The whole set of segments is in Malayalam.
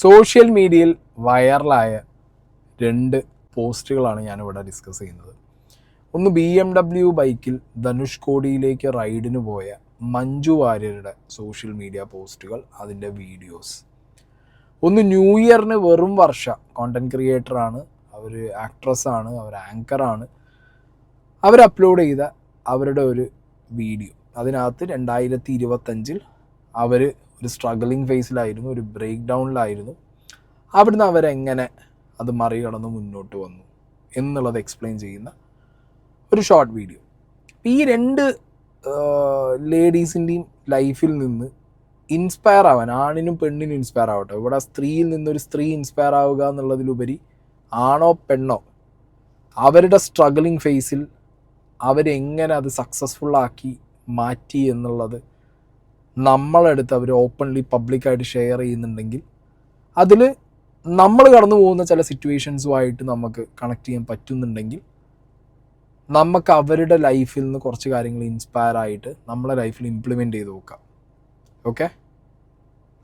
സോഷ്യൽ മീഡിയയിൽ വൈറലായ രണ്ട് പോസ്റ്റുകളാണ് ഞാനിവിടെ ഡിസ്കസ് ചെയ്യുന്നത്. ഒന്ന് BMW ബൈക്കിൽ ധനുഷ്കോടിയിലേക്ക് റൈഡിന് പോയ മഞ്ജു വാര്യരുടെ സോഷ്യൽ മീഡിയ പോസ്റ്റുകൾ, അതിൻ്റെ വീഡിയോസ്. ഒന്ന് ന്യൂ ഇയറിന് വെറും വർഷ കോണ്ടൻറ് ക്രിയേറ്ററാണ്, അവർ ആക്ട്രസ്സാണ്, അവർ ആങ്കറാണ്. അവർ അപ്ലോഡ് ചെയ്ത അവരുടെ ഒരു വീഡിയോ, അതിനകത്ത് 2025 അവർ ഒരു സ്ട്രഗിളിങ് ഫേസിലായിരുന്നു, ഒരു ബ്രേക്ക് ഡൗണിലായിരുന്നു. അവിടുന്ന് അവരെങ്ങനെ അത് മറികടന്ന് മുന്നോട്ട് വന്നു എന്നുള്ളത് എക്സ്പ്ലെയിൻ ചെയ്യുന്ന ഒരു ഷോർട്ട് വീഡിയോ. ഈ രണ്ട് ലേഡീസിൻ്റെയും ലൈഫിൽ നിന്ന് ഇൻസ്പയർ ആവാൻ, ആണിനും പെണ്ണിനും ഇൻസ്പയർ ആവട്ടെ, ഇവിടെ സ്ത്രീയിൽ നിന്നൊരു സ്ത്രീ ഇൻസ്പയർ ആവുക എന്നുള്ളതിലുപരി ആണോ പെണ്ണോ അവരുടെ സ്ട്രഗിളിങ് ഫേസിൽ അവരെങ്ങനെ അത് സക്സസ്ഫുള്ളാക്കി മാറ്റി എന്നുള്ളത് നമ്മളെടുത്ത് അവർ ഓപ്പൺലി പബ്ലിക്കായിട്ട് ഷെയർ ചെയ്യുന്നുണ്ടെങ്കിൽ അതിൽ നമ്മൾ കടന്നു പോകുന്ന ചില സിറ്റുവേഷൻസുമായിട്ട് നമുക്ക് കണക്ട് ചെയ്യാൻ പറ്റുന്നുണ്ടെങ്കിൽ നമുക്ക് അവരുടെ ലൈഫിൽ നിന്ന് കുറച്ച് കാര്യങ്ങൾ ഇൻസ്പയർ ആയിട്ട് നമ്മളെ ലൈഫിൽ ഇംപ്ലിമെൻറ്റ് ചെയ്ത് നോക്കാം. ഓക്കെ,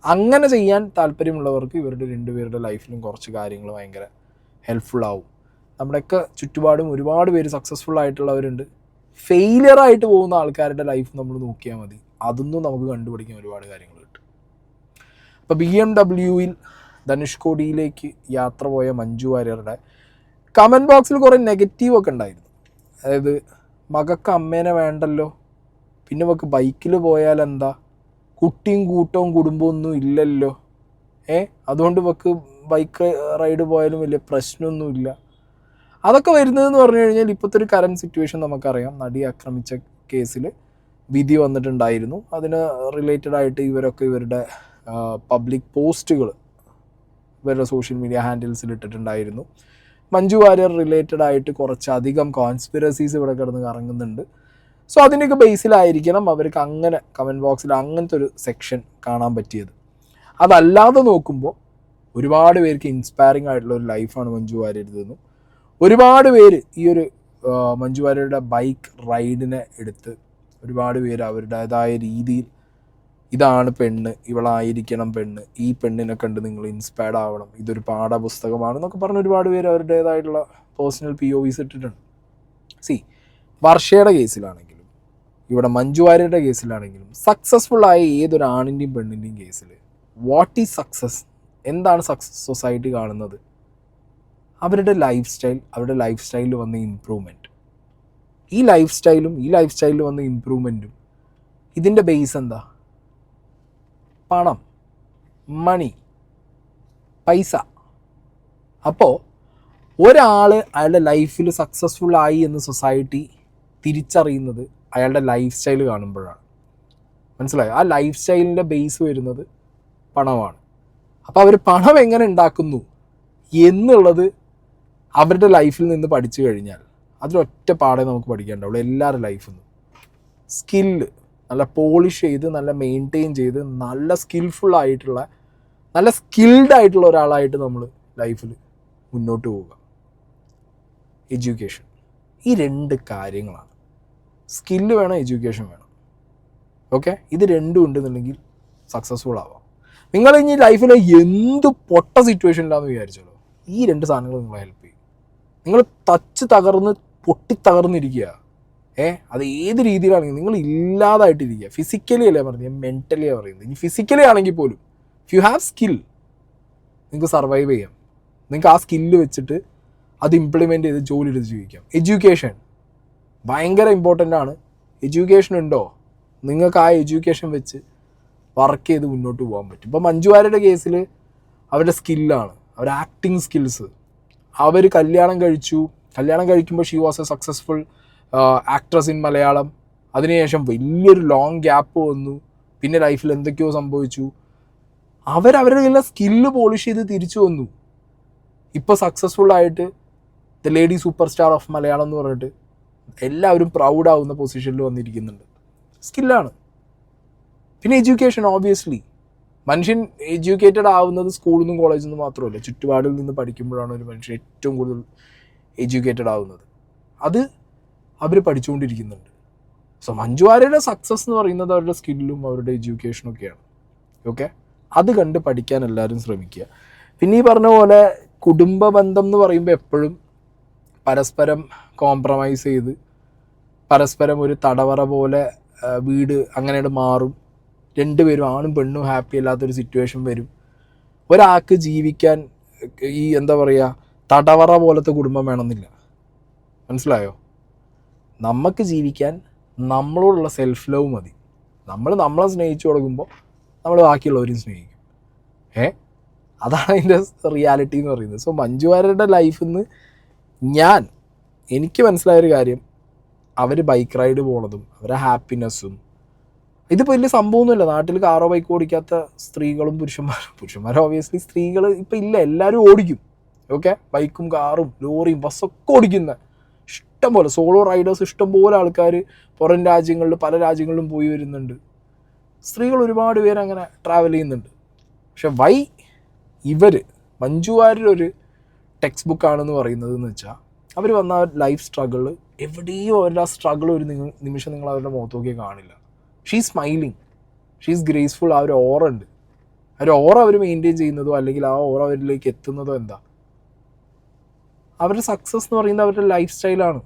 അങ്ങനെ ചെയ്യാൻ താല്പര്യമുള്ളവർക്ക് ഇവരുടെ രണ്ടുപേരുടെ ലൈഫിലും കുറച്ച് കാര്യങ്ങൾ ഭയങ്കര ഹെൽപ്ഫുൾ ആവും. നമ്മുടെയൊക്കെ ചുറ്റുപാടും ഒരുപാട് പേര് സക്സസ്ഫുൾ ആയിട്ടുള്ളവരുണ്ട്. ഫെയിലിയറായിട്ട് പോകുന്ന ആൾക്കാരുടെ ലൈഫ് നമ്മൾ നോക്കിയാൽ മതി, അതൊന്നും നമുക്ക് കണ്ടുപിടിക്കാൻ ഒരുപാട് കാര്യങ്ങൾ കിട്ടും. അപ്പോൾ BMW ധനുഷ്കോടിയിലേക്ക് യാത്ര പോയ മഞ്ജു വാര്യരുടെ കമൻറ്റ് ബോക്സിൽ കുറേ നെഗറ്റീവൊക്കെ ഉണ്ടായിരുന്നു. അതായത് മകൾക്ക് അമ്മേനെ വേണ്ടല്ലോ, പിന്നെ നമുക്ക് ബൈക്കിൽ പോയാൽ എന്താ, കുട്ടിയും കൂട്ടവും കുടുംബമൊന്നും ഇല്ലല്ലോ, അതുകൊണ്ട് നമുക്ക് ബൈക്ക് റൈഡ് പോയാലും വലിയ പ്രശ്നമൊന്നുമില്ല. അതൊക്കെ വരുന്നതെന്ന് പറഞ്ഞു കഴിഞ്ഞാൽ ഇപ്പോഴത്തെ ഒരു കറൻറ്റ് സിറ്റുവേഷൻ നമുക്കറിയാം. നടി ആക്രമിച്ച കേസിൽ വിധി വന്നിട്ടുണ്ടായിരുന്നു. അതിന് റിലേറ്റഡ് ആയിട്ട് ഇവരൊക്കെ ഇവരുടെ പബ്ലിക് പോസ്റ്റുകൾ ഇവരുടെ സോഷ്യൽ മീഡിയ ഹാൻഡിൽസിൽ ഇട്ടിട്ടുണ്ടായിരുന്നു. മഞ്ജു വാര്യർ റിലേറ്റഡ് ആയിട്ട് കുറച്ചധികം കോൺസ്പിറസീസ് ഇവിടെ കിടന്ന് കറങ്ങുന്നുണ്ട്. സോ അതിൻ്റെയൊക്കെ ബേസിലായിരിക്കണം അവർക്ക് അങ്ങനെ കമൻറ്റ് ബോക്സിൽ അങ്ങനത്തെ ഒരു സെക്ഷൻ കാണാൻ പറ്റിയത്. അതല്ലാതെ നോക്കുമ്പോൾ ഒരുപാട് പേർക്ക് ഇൻസ്പയറിംഗ് ആയിട്ടുള്ള ഒരു ലൈഫാണ് മഞ്ജു വാര്യരുതെന്നും ഒരുപാട് പേര് ഈ ഒരു മഞ്ജു വാര്യരുടെ ബൈക്ക് റൈഡിനെ എടുത്ത് ഒരുപാട് പേര് അവരുടേതായ രീതിയിൽ ഇതാണ് പെണ്ണ്, ഇവളായിരിക്കണം പെണ്ണ്, ഈ പെണ്ണിനെ കണ്ട് നിങ്ങൾ ഇൻസ്പയർഡ് ആവണം, ഇതൊരു പാഠപുസ്തകമാണെന്നൊക്കെ പറഞ്ഞ് ഒരുപാട് പേര് അവരുടേതായിട്ടുള്ള പേഴ്സണൽ POVs ഇട്ടിട്ടുണ്ട്. വർഷയുടെ കേസിലാണെങ്കിലും ഇവിടെ മഞ്ജു വാര്യരുടെ കേസിലാണെങ്കിലും സക്സസ്ഫുള്ളായ ഏതൊരു ആണിൻ്റെയും പെണ്ണിൻ്റെയും കേസിൽ വാട്ട് ഈസ് സക്സസ്, എന്താണ് സക്സസ് സൊസൈറ്റി കാണുന്നത്? അവരുടെ ലൈഫ് സ്റ്റൈലിൽ വന്ന ഇമ്പ്രൂവ്മെൻറ്റ്. ഈ ലൈഫ് സ്റ്റൈലിൽ വന്ന ഇമ്പ്രൂവ്മെൻറ്റും ഇതിൻ്റെ ബേസ് എന്താ? പണം, മണി, പൈസ. അപ്പോൾ ഒരാൾ അയാളുടെ ലൈഫിൽ സക്സസ്ഫുൾ ആയി എന്ന് സൊസൈറ്റി തിരിച്ചറിയുന്നത് അയാളുടെ ലൈഫ് സ്റ്റൈൽ കാണുമ്പോഴാണ്. മനസ്സിലായോ? ആ ലൈഫ് സ്റ്റൈലിൻ്റെ ബേസ് വരുന്നത് പണമാണ്. അപ്പോൾ അവർ പണം എങ്ങനെ ഉണ്ടാക്കുന്നു എന്നുള്ളത് അവരുടെ ലൈഫിൽ നിന്ന് പഠിച്ചു കഴിഞ്ഞാൽ അതിലൊറ്റ പാടെ നമുക്ക് പഠിക്കാനുണ്ടാവുള്ളൂ. എല്ലാവരുടെ ലൈഫിൽ നിന്നും സ്കില്ല് നല്ല പോളിഷ് ചെയ്ത്, നല്ല മെയിൻറ്റെയിൻ ചെയ്ത്, നല്ല സ്കിൽഡ് ആയിട്ടുള്ള ഒരാളായിട്ട് നമ്മൾ ലൈഫിൽ മുന്നോട്ട് പോവുക. എഡ്യൂക്കേഷൻ, ഈ രണ്ട് കാര്യങ്ങളാണ്. സ്കില്ല് വേണം, എഡ്യൂക്കേഷൻ വേണം. ഓക്കെ, ഇത് രണ്ടും ഉണ്ടെന്നുണ്ടെങ്കിൽ സക്സസ്ഫുൾ ആവാം. നിങ്ങൾ ഇനി ലൈഫിൽ എന്ത് പൊട്ട സിറ്റുവേഷനിലാന്ന് വിചാരിച്ചോളൂ, ഈ രണ്ട് സാധനങ്ങൾ നിങ്ങളെ ഹെൽപ്പ് ചെയ്യും. നിങ്ങൾ പൊട്ടിത്തകർന്നിരിക്കുക, അത് ഏത് രീതിയിലാണെങ്കിൽ നിങ്ങൾ ഇല്ലാതായിട്ടിരിക്കുക. ഫിസിക്കലി അല്ലേ പറഞ്ഞത്, മെൻ്റലിയാണ് പറയുന്നത്. ഇനി ഫിസിക്കലി ആണെങ്കിൽ പോലും ഇഫ് യു ഹാവ് സ്കിൽ നിങ്ങൾക്ക് സർവൈവ് ചെയ്യാം. നിങ്ങൾക്ക് ആ സ്കില്ല് വെച്ചിട്ട് അത് ഇംപ്ലിമെൻറ്റ് ചെയ്ത് ജോലി എടുത്ത് ജീവിക്കാം. എഡ്യൂക്കേഷൻ ഭയങ്കര ഇമ്പോർട്ടൻ്റ് ആണ്. എഡ്യൂക്കേഷൻ ഉണ്ടോ, നിങ്ങൾക്ക് ആ എഡ്യൂക്കേഷൻ വെച്ച് വർക്ക് ചെയ്ത് മുന്നോട്ട് പോകാൻ പറ്റും. ഇപ്പോൾ മഞ്ജു വാര്യരുടെ കേസിൽ അവരുടെ സ്കില്ലാണ്, അവരുടെ ആക്ടിങ് സ്കിൽസ്. അവർ കല്യാണം കഴിക്കുമ്പോൾ she was A successful actress in Malayalam. അതിനുശേഷം വലിയൊരു ലോങ് ഗ്യാപ്പ് വന്നു, പിന്നെ ലൈഫിൽ എന്തൊക്കെയോ സംഭവിച്ചു. അവരുടെ എല്ലാം സ്കില്ല് പോളിഷ് ചെയ്ത് തിരിച്ചു വന്നു. ഇപ്പോൾ സക്സസ്ഫുള്ളായിട്ട് the lady superstar of Malayalam എന്ന് പറഞ്ഞിട്ട് എല്ലാവരും പ്രൗഡാവുന്ന പൊസിഷനിൽ വന്നിരിക്കുന്നുണ്ട്. സ്കില്ലാണ്. പിന്നെ എഡ്യൂക്കേഷൻ. ഓബ്വിയസ്ലി മനുഷ്യൻ എഡ്യൂക്കേറ്റഡ് ആവുന്നത് സ്കൂളിൽ നിന്നും കോളേജിൽ നിന്നും മാത്രമല്ല, ചുറ്റുപാടിൽ നിന്ന് പഠിക്കുമ്പോഴാണ് ഒരു മനുഷ്യൻ ഏറ്റവും കൂടുതൽ എഡ്യൂക്കേറ്റഡ് ആവുന്നത്. അത് അവർ പഠിച്ചുകൊണ്ടിരിക്കുന്നുണ്ട്. സോ മഞ്ജു വാര്യരുടെ സക്സസ് എന്ന് പറയുന്നത് അവരുടെ സ്കില്ലും അവരുടെ എഡ്യൂക്കേഷനൊക്കെയാണ്. ഓക്കെ, അത് കണ്ട് പഠിക്കാൻ എല്ലാവരും ശ്രമിക്കുക. പിന്നെ ഈ പറഞ്ഞ പോലെ കുടുംബ ബന്ധം എന്ന് പറയുമ്പോൾ എപ്പോഴും പരസ്പരം കോംപ്രമൈസ് ചെയ്ത് പരസ്പരം ഒരു തടവറ പോലെ വീട് അങ്ങനെയാണ് മാറും. രണ്ടുപേരും ആണും പെണ്ണും ഹാപ്പി അല്ലാത്തൊരു സിറ്റുവേഷൻ വരും. ഒരാൾക്ക് ജീവിക്കാൻ ഈ എന്താ പറയുക തടവറ പോലത്തെ കുടുംബം വേണമെന്നില്ല. മനസ്സിലായോ? നമുക്ക് ജീവിക്കാൻ നമ്മളോടുള്ള സെൽഫ് ലവ് മതി. നമ്മളെ സ്നേഹിച്ചു കൊടുക്കുമ്പോൾ നമ്മൾ ബാക്കിയുള്ളവരും സ്നേഹിക്കും. അതാണ് അതിൻ്റെ റിയാലിറ്റി എന്ന് പറയുന്നത്. സോ മഞ്ജു വാര്യരുടെ ലൈഫിൽ നിന്ന് എനിക്ക് മനസ്സിലായൊരു കാര്യം, അവർ ബൈക്ക് റൈഡ് പോണതും അവരെ ഹാപ്പിനെസ്സും, ഇതിപ്പോൾ വലിയ സംഭവമൊന്നുമില്ല. നാട്ടിൽ കാറോ ബൈക്കോ ഓടിക്കാത്ത സ്ത്രീകളും പുരുഷന്മാരും ഓബിയസ്ലി സ്ത്രീകൾ ഇപ്പം ഇല്ല, എല്ലാവരും ഓടിക്കും. ഓക്കെ, ബൈക്കും കാറും ലോറിയും ബസ്സൊക്കെ ഓടിക്കുന്ന ഇഷ്ടം പോലെ സോളോ റൈഡേഴ്സ് ഇഷ്ടം പോലെ ആൾക്കാർ പുറം രാജ്യങ്ങളിൽ പല രാജ്യങ്ങളിലും പോയി വരുന്നുണ്ട്. സ്ത്രീകൾ ഒരുപാട് പേര് അങ്ങനെ ട്രാവൽ ചെയ്യുന്നുണ്ട്. പക്ഷെ മഞ്ജു വാര്യരൊരു ടെക്സ്റ്റ് ബുക്കാണെന്ന് പറയുന്നത് എന്ന് വെച്ചാൽ അവർ വന്ന ലൈഫ് സ്ട്രഗിൾ എവിടെയും അവരുടെ ആ സ്ട്രഗിൾ ഒരു നിമിഷം നിങ്ങൾ അവരുടെ മുഖത്ത് നോക്കിയാൽ കാണില്ല. She smiling, she is graceful. ആ ഒരു ഓറ ഉണ്ട്. ആ ഒരു ഓറ അവർ മെയിൻറ്റെയിൻ ചെയ്യുന്നതോ അല്ലെങ്കിൽ ആ ഓറ അവരിലേക്ക് എത്തുന്നതോ എന്താ, അവരുടെ സക്സസ് എന്ന് പറയുന്നത് അവരുടെ ലൈഫ് സ്റ്റൈലാണ്.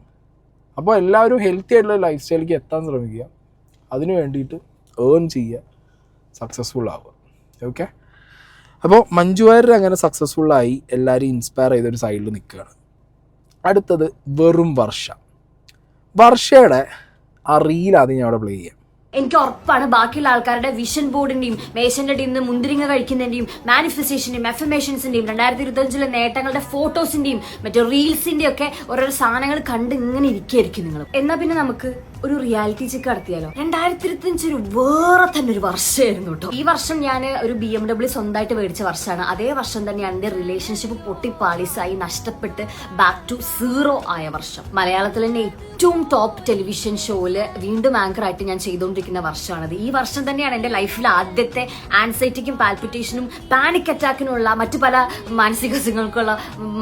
അപ്പോൾ എല്ലാവരും ഹെൽത്തി ആയിട്ടുള്ള ലൈഫ് സ്റ്റൈലിലേക്ക് എത്താൻ ശ്രമിക്കുക, അതിന് വേണ്ടിയിട്ട് ഏൺ ചെയ്യുക, സക്സസ്ഫുൾ ആവുക. ഓക്കെ, അപ്പോൾ മഞ്ജു വാര്യർ അങ്ങനെ സക്സസ്ഫുള്ളായി എല്ലാവരും ഇൻസ്പയർ ചെയ്തൊരു സൈഡിൽ നിൽക്കുകയാണ്. അടുത്തത് വെറും വർഷയുടെ ആ റീലാണ് ഞാൻ അവിടെ പ്ലേ ചെയ്യാം. എനിക്ക് ഉറപ്പാണ് ബാക്കിയുള്ള ആൾക്കാരുടെ വിഷൻ ബോർഡിന്റെയും മേശന്റെ അടിയിൽ നിന്ന് മുന്തിരിങ്ങ കഴിക്കുന്നതിന്റെയും മാനിഫെസ്റ്റേഷന്റെയും എഫർമേഷൻസിന്റെയും 2025 നേട്ടങ്ങളുടെ ഫോട്ടോസിന്റെയും മറ്റേ റീൽസിന്റെയും ഒക്കെ ഓരോ സാധനങ്ങൾ കണ്ട് ഇങ്ങനെ ഇരിക്കുകയായിരിക്കും നിങ്ങൾ. എന്നാ പിന്നെ നമുക്ക് ഒരു റിയാലിറ്റി ചെക്ക് നടത്തിയാലോ? 2025 ഒരു വേറെ തന്നെ ഒരു വർഷമായിരുന്നു കേട്ടോ. ഈ വർഷം ഞാൻ ഒരു BMW സ്വന്തമായിട്ട് മേടിച്ച വർഷമാണ്. അതേ വർഷം തന്നെയാണ് എന്റെ റിലേഷൻഷിപ്പ് പൊട്ടിപ്പാളീസായി നഷ്ടപ്പെട്ട് ബാക്ക് ടു 0 ആയ വർഷം. മലയാളത്തിൽ തന്നെ ഏറ്റവും ടോപ്പ് ടെലിവിഷൻ ഷോയില് വീണ്ടും ആങ്കറായിട്ട് ഞാൻ ചെയ്തുകൊണ്ടിരിക്കുന്ന വർഷമാണത്. ഈ വർഷം തന്നെയാണ് എന്റെ ലൈഫിൽ ആദ്യത്തെ ആൻസൈറ്റിക്കും പാൽപിറ്റേഷനും പാനിക് അറ്റാക്കിനുള്ള മറ്റു പല മാനസിക അസുഖങ്ങൾക്കുള്ള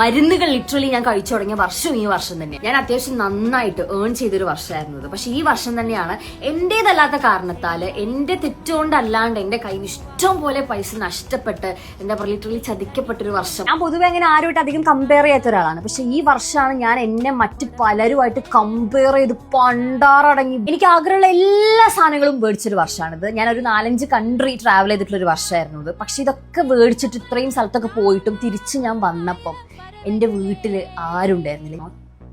മരുന്നുകൾ ലിറ്ററലി ഞാൻ കഴിച്ചു തുടങ്ങിയ വർഷവും ഈ വർഷം തന്നെ. ഞാൻ അത്യാവശ്യം നന്നായിട്ട് ഏൺ ചെയ്തൊരു വർഷമായിരുന്നത്. പക്ഷെ ഈ വർഷം തന്നെയാണ് എന്റേതല്ലാത്ത കാരണത്താല്, എന്റെ തെറ്റുകൊണ്ടല്ലാണ്ട് എന്റെ കയ്യിൽ ഇഷ്ടം പോലെ പൈസ നഷ്ടപ്പെട്ട് എന്താ പറയുക ലിറ്ററലി ചതിക്കപ്പെട്ടൊരു വർഷം. ഞാൻ പൊതുവെ അങ്ങനെ ആരുമായിട്ട് അധികം കമ്പയർ ചെയ്യാത്ത ഒരാളാണ്. പക്ഷെ ഈ വർഷമാണ് ഞാൻ എന്നെ മറ്റു പലരുമായിട്ട് കമ്പയർ ചെയ്ത് പണ്ടാറടങ്ങി എനിക്ക് ആഗ്രഹമുള്ള എല്ലാ സാധനങ്ങളും മേടിച്ചൊരു വർഷമാണിത്. ഞാനൊരു 4-5 കൺട്രി ട്രാവൽ ചെയ്തിട്ടുള്ളൊരു വർഷമായിരുന്നു ഇത്. പക്ഷെ ഇതൊക്കെ മേടിച്ചിട്ട് ഇത്രയും സ്ഥലത്തൊക്കെ പോയിട്ടും തിരിച്ച് ഞാൻ വന്നപ്പം എന്റെ വീട്ടിൽ ആരും ഉണ്ടായിരുന്നില്ല.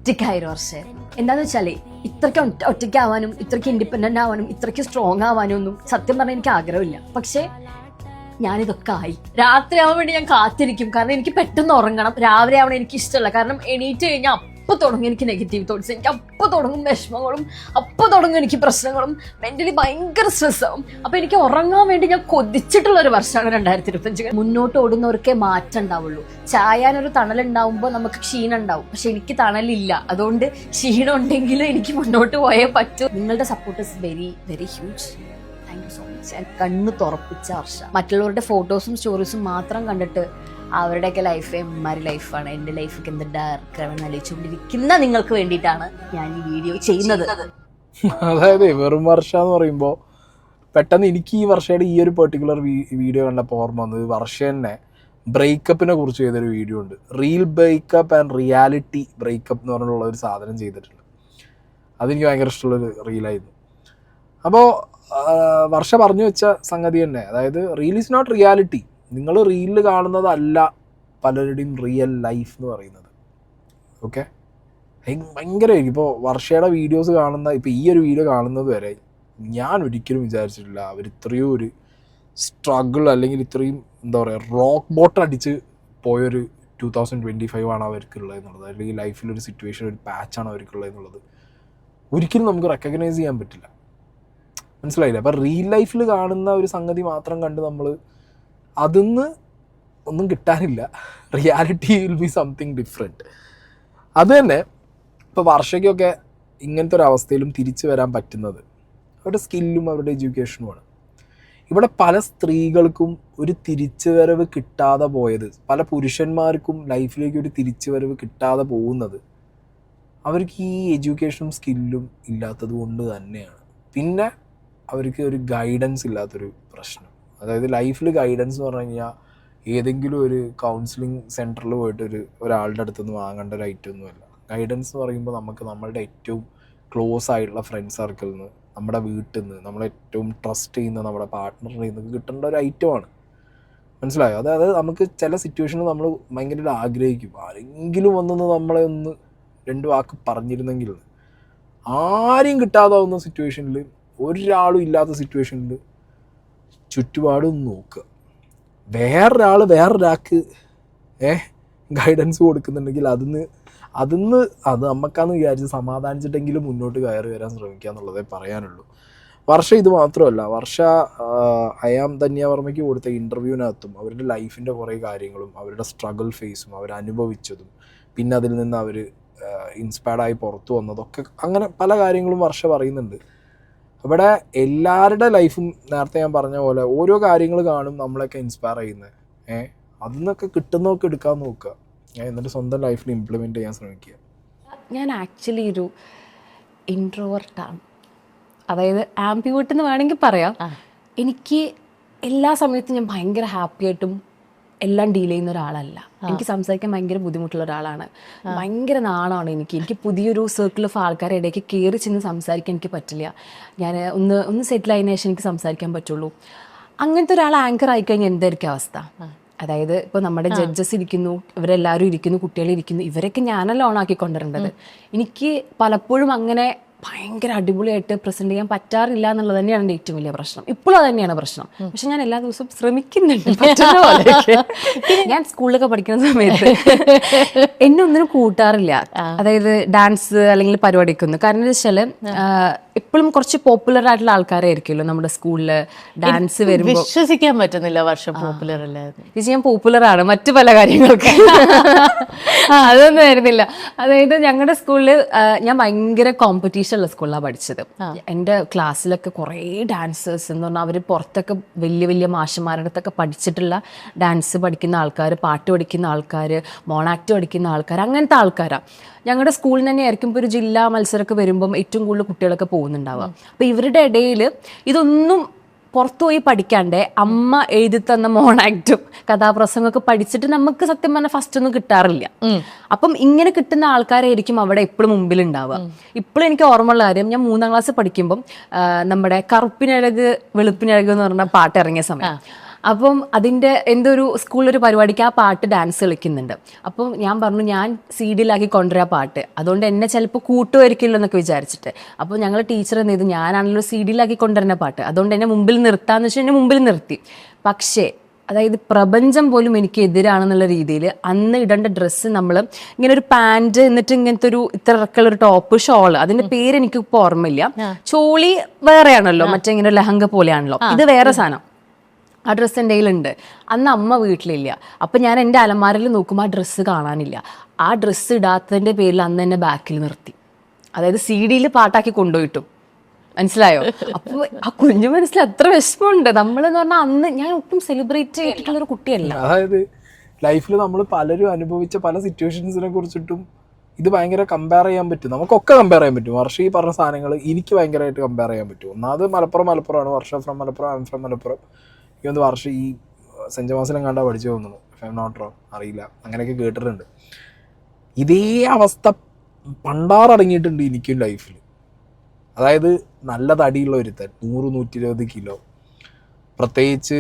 ഒറ്റയ്ക്കായൊരു വർഷമായിരുന്നു. എന്താന്ന് വെച്ചാല് ഇത്രയ്ക്ക് ഒറ്റയ്ക്കാവാനും ഇത്രയ്ക്ക് ഇൻഡിപെൻഡന്റ് ആവാനും ഇത്രയ്ക്ക് സ്ട്രോങ് ആവാനും ഒന്നും സത്യം പറഞ്ഞാൽ എനിക്ക് ആഗ്രഹമില്ല. പക്ഷെ ഞാനിതൊക്കെ ആയി. രാത്രി ആവാൻ വേണ്ടി ഞാൻ കാത്തിരിക്കും, കാരണം എനിക്ക് പെട്ടെന്ന് ഉറങ്ങണം. രാവിലെ ആവണം എനിക്ക് ഇഷ്ടമല്ല, കാരണം എണീറ്റ് കഴിഞ്ഞാൽ അപ്പൊ തുടങ്ങും എനിക്ക് നെഗറ്റീവ് തോട്ട്സ്, എനിക്ക് അപ്പൊ തുടങ്ങും വിഷമങ്ങളും, അപ്പൊ തുടങ്ങും എനിക്ക് പ്രശ്നങ്ങളും, മെന്റലി ഭയങ്കര സ്ട്രെസ് ആവും. അപ്പൊ എനിക്ക് ഉറങ്ങാൻ വേണ്ടി ഞാൻ കൊതിച്ചിട്ടുള്ള ഒരു വർഷമാണ് 2025. മുന്നോട്ട് ഓടുന്നവർക്കേ മാറ്റം ഉണ്ടാവുള്ളൂ. ചായാനൊരു തണലുണ്ടാവുമ്പോൾ നമുക്ക് ക്ഷീണം ഉണ്ടാവും, പക്ഷെ എനിക്ക് തണലില്ല. അതുകൊണ്ട് ക്ഷീണം ഉണ്ടെങ്കിലും എനിക്ക് മുന്നോട്ട് പോയേ പറ്റൂ. നിങ്ങളുടെ support is very very huge. Thank you so much. കണ്ണ് തുറപ്പിച്ച വർഷം. മറ്റുള്ളവരുടെ ഫോട്ടോസും സ്റ്റോറീസും മാത്രം കണ്ടിട്ട് അവരുടെയൊക്കെ ലൈഫ് എമ്മാരി ലൈഫാണ്, എൻ്റെ ലൈഫൊക്കെ എന്ത് ഡാർക്കാണെന്ന് ആലോചിച്ചുകൊണ്ടിരിക്കുന്ന നിങ്ങൾക്ക് വേണ്ടിയിട്ടാണ് ഞാൻ ഈ വീഡിയോ ചെയ്യുന്നത്. അതായത് വെറും വർഷം എന്ന് പറയുമ്പോൾ പെട്ടെന്ന് എനിക്ക് ഈ വർഷയുടെ ഈ ഒരു പെർട്ടിക്കുലർ വീഡിയോ കണ്ടപ്പോൾ ഓർമ്മ വന്നത്, വർഷ തന്നെ ബ്രേക്കപ്പിനെ കുറിച്ച് ചെയ്തൊരു വീഡിയോ ഉണ്ട്. Real breakup and reality breakup എന്ന് പറഞ്ഞിട്ടുള്ള ഒരു സാധനം ചെയ്തിട്ടുണ്ട്. അതെനിക്ക് ഭയങ്കര ഇഷ്ടമുള്ളൊരു റീലായിരുന്നു. അപ്പോൾ വർഷ പറഞ്ഞു വെച്ച സംഗതി തന്നെ, അതായത് റീൽ ഈസ് നോട്ട് റിയാലിറ്റി. നിങ്ങൾ റീലിൽ കാണുന്നതല്ല പലരുടെയും റിയൽ ലൈഫ് എന്ന് പറയുന്നത്. ഓക്കെ, ഭയങ്കരമായിരിക്കും. ഇപ്പോൾ വർഷയുടെ വീഡിയോസ് കാണുന്ന, ഇപ്പോൾ ഈ ഒരു വീഡിയോ കാണുന്നത് വരെ ഞാൻ ഒരിക്കലും വിചാരിച്ചിട്ടില്ല അവർ ഇത്രയും ഒരു സ്ട്രഗിൾ അല്ലെങ്കിൽ ഇത്രയും എന്താ പറയുക റോക്ക് ബോട്ടം അടിച്ച് പോയൊരു 2025 ആണ് അവർക്കുള്ളത് എന്നുള്ളത്, അല്ലെങ്കിൽ ലൈഫിലൊരു സിറ്റുവേഷൻ ഒരു പാച്ചാണ് അവർക്കുള്ളത് എന്നുള്ളത് ഒരിക്കലും നമുക്ക് റെക്കഗ്നൈസ് ചെയ്യാൻ പറ്റില്ല. മനസ്സിലായില്ല? അപ്പോൾ റിയൽ ലൈഫിൽ കാണുന്ന ഒരു സംഗതി മാത്രം കണ്ട് നമ്മൾ അതിന്ന് ഒന്നും കിട്ടാനില്ല. Reality will be something different. അത് തന്നെ ഇപ്പോൾ വർഷയ്ക്കൊക്കെ ഇങ്ങനത്തെ ഒരു അവസ്ഥയിലും തിരിച്ചു വരാൻ പറ്റുന്നത് അവരുടെ സ്കില്ലും അവരുടെ എഡ്യൂക്കേഷനുമാണ്. ഇവിടെ പല സ്ത്രീകൾക്കും ഒരു തിരിച്ചുവരവ് കിട്ടാതെ പോയത്, പല പുരുഷന്മാർക്കും ലൈഫിലേക്ക് ഒരു തിരിച്ചുവരവ് കിട്ടാതെ പോകുന്നത് അവർക്ക് ഈ എഡ്യൂക്കേഷനും സ്കില്ലും ഇല്ലാത്തത് കൊണ്ട് തന്നെയാണ്. പിന്നെ അവർക്ക് ഒരു ഗൈഡൻസ് ഇല്ലാത്തൊരു പ്രശ്നം, അതായത് ലൈഫിൽ ഗൈഡൻസ് എന്ന് പറഞ്ഞു കഴിഞ്ഞാൽ ഏതെങ്കിലും ഒരു കൗൺസിലിംഗ് സെൻറ്ററിൽ പോയിട്ട് ഒരാളുടെ അടുത്തുനിന്ന് വാങ്ങേണ്ട ഒരു ഐറ്റം ഒന്നുമല്ല. ഗൈഡൻസ് എന്ന് പറയുമ്പോൾ നമുക്ക് നമ്മളുടെ ഏറ്റവും ക്ലോസ് ആയിട്ടുള്ള ഫ്രണ്ട് സർക്കിളിൽ നിന്ന്, നമ്മുടെ വീട്ടിൽ നിന്ന്, നമ്മളേറ്റവും ട്രസ്റ്റ് ചെയ്യുന്ന നമ്മുടെ പാർട്ട്ണറിൽ നിന്ന് കിട്ടേണ്ട ഒരു ഐറ്റമാണ്. മനസ്സിലായോ? അതായത് നമുക്ക് ചില സിറ്റുവേഷനിൽ നമ്മൾ ഭയങ്കരമായിട്ട് ആഗ്രഹിക്കും ആരെങ്കിലും വന്നെന്ന് നമ്മളെ ഒന്ന് 2 വാക്ക് പറഞ്ഞിരുന്നെങ്കിൽ. ആരെയും കിട്ടാതാവുന്ന സിറ്റുവേഷനിൽ, ഒരാളും ഇല്ലാത്ത സിറ്റുവേഷനിൽ ചുറ്റുപാടും നോക്കുക. വേറൊരാൾക്ക് ഗൈഡൻസ് കൊടുക്കുന്നുണ്ടെങ്കിൽ അത് നമുക്കാന്ന് വിചാരിച്ച് സമാധാനിച്ചിട്ടെങ്കിലും മുന്നോട്ട് കയറി വരാൻ ശ്രമിക്കുക എന്നുള്ളതേ പറയാനുള്ളൂ. വർഷ ഇത് മാത്രമല്ല, വർഷ അയാം ധന്യവർമ്മയ്ക്ക് കൊടുത്ത ഇൻ്റർവ്യൂവിനകത്തും അവരുടെ ലൈഫിൻ്റെ കുറേ കാര്യങ്ങളും അവരുടെ സ്ട്രഗിൾ ഫേസും അവരനുഭവിച്ചതും പിന്നെ അതിൽ നിന്ന് അവർ ഇൻസ്പയർഡായി പുറത്തു വന്നതൊക്കെ, അങ്ങനെ പല കാര്യങ്ങളും വർഷ പറയുന്നുണ്ട്. അവിടെ എല്ലാവരുടെ ലൈഫും നേരത്തെ ഞാൻ പറഞ്ഞ പോലെ ഓരോ കാര്യങ്ങൾ കാണും നമ്മളൊക്കെ ഇൻസ്പയർ ചെയ്യുന്നത്. അതിൽ നിന്നൊക്കെ കിട്ടുന്നതൊക്കെ എടുക്കാൻ നോക്കുക, എന്നിട്ട് സ്വന്തം ലൈഫിൽ ഇംപ്ലിമെൻ്റ് ചെയ്യാൻ ശ്രമിക്കുക. ഞാൻ ആക്ച്വലി ഒരു ഇൻട്രോവേർട്ടാണ്. അതായത് ആംബിവേർട്ട് എന്ന് വേണമെങ്കിൽ പറയാം. എനിക്ക് എല്ലാ സമയത്തും ഞാൻ ഭയങ്കര ഹാപ്പി ആയിട്ടും എല്ലാം ഡീൽ ചെയ്യുന്ന ഒരാളല്ല. എനിക്ക് സംസാരിക്കാൻ ഭയങ്കര ബുദ്ധിമുട്ടുള്ള ഒരാളാണ്. ഭയങ്കര നാണമാണ് എനിക്ക് പുതിയൊരു സർക്കിൾ ഓഫ് ആൾക്കാരുടെ ഇടയ്ക്ക് കയറി ചെന്ന് സംസാരിക്കാൻ എനിക്ക് പറ്റില്ല. ഞാൻ ഒന്ന് സെറ്റിൽ ആയതിനു ശേഷം എനിക്ക് സംസാരിക്കാൻ പറ്റുള്ളൂ. അങ്ങനത്തെ ഒരാൾ ആങ്കർ ആയിക്കഴിഞ്ഞാൽ എന്തായിരിക്കും അവസ്ഥ? അതായത് ഇപ്പോൾ നമ്മുടെ ജഡ്ജസ് ഇരിക്കുന്നു, ഇവരെല്ലാവരും ഇരിക്കുന്നു, കുട്ടികളിരിക്കുന്നു, ഇവരൊക്കെ ഞാനല്ല ഓണാക്കി കൊണ്ടുവരേണ്ടത്. എനിക്ക് പലപ്പോഴും അങ്ങനെ ഭയങ്കര അടിപൊളിയായിട്ട് പ്രസൻറ്റ് ചെയ്യാൻ പറ്റാറില്ല എന്നുള്ളത് തന്നെയാണ് എൻ്റെ ഏറ്റവും വലിയ പ്രശ്നം. ഇപ്പോഴും അത് തന്നെയാണ് പ്രശ്നം. പക്ഷെ ഞാൻ എല്ലാ ദിവസവും ശ്രമിക്കുന്നുണ്ട് പറ്റുന്ന പോലെയൊക്കെ. ഞാൻ സ്കൂളിലൊക്കെ പഠിക്കുന്ന സമയത്ത് എന്നെ ഒന്നിനും കൂട്ടാറില്ല. അതായത് ഡാൻസ് അല്ലെങ്കിൽ പരിപാടിയൊക്കെ ഒന്നും. കാരണം എന്താ വെച്ചാൽ എപ്പോഴും കുറച്ച് പോപ്പുലർ ആയിട്ടുള്ള ആൾക്കാരായിരിക്കുമല്ലോ നമ്മുടെ സ്കൂളിൽ ഡാൻസ് വരുമ്പോൾ. വിശ്വസിക്കാൻ പറ്റുന്നില്ല വർഷം പോപ്പുലർ അല്ലായിരുന്നു. ചേച്ചി ഞാൻ പോപ്പുലറാണ് മറ്റു പല കാര്യങ്ങൾക്ക്. അതൊന്നും ആയിരുന്നില്ല. അതായത് ഞങ്ങളുടെ സ്കൂളിൽ ഞാൻ ഭയങ്കര കോമ്പറ്റീഷൻ ഉള്ള സ്കൂളിലാണ് പഠിച്ചത്. എൻ്റെ ക്ലാസ്സിലൊക്കെ കുറേ ഡാൻസേഴ്സ് എന്ന് പറഞ്ഞാൽ അവർ പുറത്തൊക്കെ വലിയ വലിയ മാഷന്മാരുടെ അടുത്തൊക്കെ പഠിച്ചിട്ടുള്ള ഡാൻസ് പഠിക്കുന്ന ആൾക്കാർ, പാട്ട് പഠിക്കുന്ന ആൾക്കാർ, മോണാക്ട് പഠിക്കുന്ന ആൾക്കാർ, അങ്ങനത്തെ ആൾക്കാരാണ്. ഞങ്ങളുടെ സ്കൂളിൽ തന്നെ ആയിരിക്കും ഇപ്പോൾ ഒരു ജില്ലാ മത്സരമൊക്കെ വരുമ്പം ഏറ്റവും കൂടുതൽ കുട്ടികളൊക്കെ പോകുന്നുണ്ടാവുക. അപ്പോൾ ഇവരുടെ ഇടയിൽ ഇതൊന്നും പുറത്തുപോയി പഠിക്കാണ്ട് അമ്മ എഴുതി തന്ന മോണാക്റ്റും കഥാപ്രസംഗമൊക്കെ പഠിച്ചിട്ട് നമുക്ക് സത്യം പറഞ്ഞാൽ ഫസ്റ്റ് ഒന്നും കിട്ടാറില്ല. അപ്പം ഇങ്ങനെ കിട്ടുന്ന ആൾക്കാരായിരിക്കും അവിടെ എപ്പോഴും മുമ്പിൽ ഉണ്ടാവുക. ഇപ്പോഴും എനിക്ക് ഓർമ്മയുള്ള കാര്യം, ഞാൻ 3ാം ക്ലാസ് പഠിക്കുമ്പം നമ്മുടെ കറുപ്പിനഴക് വെളുപ്പിനഴക് എന്ന് പറഞ്ഞ പാട്ട് ഇറങ്ങിയ സമയം. അപ്പം അതിൻ്റെ എന്തൊരു സ്കൂളിലൊരു പരിപാടിക്ക് ആ പാട്ട് ഡാൻസ് കളിക്കുന്നുണ്ട്. അപ്പം ഞാൻ പറഞ്ഞു ഞാൻ CD-യിലാക്കി കൊണ്ടുവരാ പാട്ട്, അതുകൊണ്ട് എന്നെ ചിലപ്പോൾ കൂട്ടുമായിരിക്കില്ലോ എന്നൊക്കെ വിചാരിച്ചിട്ട്. അപ്പോൾ ഞങ്ങൾ ടീച്ചർ എന്ത് ചെയ്തു, ഞാനാണല്ലോ CD-യിലാക്കി കൊണ്ടുവരുന്ന പാട്ട്, അതുകൊണ്ട് എന്നെ മുമ്പിൽ നിർത്താന്ന് വെച്ചാൽ എന്നെ മുമ്പിൽ നിർത്തി. പക്ഷേ അതായത് പ്രപഞ്ചം പോലും എനിക്ക് എതിരാണെന്നുള്ള രീതിയിൽ അന്ന് ഇടേണ്ട ഡ്രസ്സ് നമ്മൾ ഇങ്ങനെ ഒരു പാൻറ്, എന്നിട്ട് ഇങ്ങനത്തെ ഒരു ഇത്ര ഇറക്കുള്ള ഒരു ടോപ്പ്, ഷോള്, അതിന്റെ പേര് എനിക്ക് ഇപ്പോൾ ഓർമ്മയില്ല. ചോളി വേറെയാണല്ലോ, മറ്റേ ഇങ്ങനെ ലഹങ്ക പോലെയാണല്ലോ, ഇത് വേറെ സാധനം. ആ ഡ്രസ്സ് എൻ്റെ കയ്യിലുണ്ട്. അന്ന് അമ്മ വീട്ടിലില്ല. അപ്പം ഞാൻ എൻ്റെ അലമാരയിൽ നോക്കുമ്പോൾ ആ ഡ്രസ്സ് കാണാനില്ല. ആ ഡ്രസ്സ് ഇടാത്തതിൻ്റെ പേരിൽ അന്ന് എന്നെ ബാക്കിൽ നിർത്തി. അതായത് CD-യിൽ പാട്ടാക്കി കൊണ്ടുപോയിട്ടു. മനസ്സിലായോ? അപ്പോൾ ആ കുഞ്ഞു മനസ്സിൽ അത്ര വിഷമമുണ്ട്. നമ്മളെന്ന് പറഞ്ഞാൽ അന്ന് ഞാൻ ഒട്ടും സെലിബ്രേറ്റ് ചെയ്തിട്ടുള്ളൊരു കുട്ടിയല്ല. അതായത് ലൈഫിൽ നമ്മൾ പലരും അനുഭവിച്ച പല സിറ്റുവേഷൻസിനെ കുറിച്ചിട്ടും ഇത് ഭയങ്കര കമ്പയർ ചെയ്യാൻ പറ്റും. നമുക്കൊക്കെ കമ്പയർ ചെയ്യാൻ പറ്റും. വർഷം ഈ പറഞ്ഞ സാധനങ്ങൾ എനിക്ക് ഭയങ്കരമായിട്ട് കമ്പയർ ചെയ്യാൻ പറ്റും. ഒന്നാമത് മലപ്പുറമാണ്. വർഷം from Malappuram, I am from Malappuram. ഈ ഒന്ന് വർഷം ഈ സെൻറ്റ് ജോൺസിലും കണ്ടാൽ പഠിച്ചു തോന്നുന്നു, if I am not wrong, അറിയില്ല, അങ്ങനെയൊക്കെ കേട്ടിട്ടുണ്ട്. ഇതേ അവസ്ഥ പണ്ടാറടങ്ങിയിട്ടുണ്ട് എനിക്കും ലൈഫിൽ. അതായത് നല്ല തടിയുള്ള ഒരുത്തൻ, 100-120 കിലോ, പ്രത്യേകിച്ച്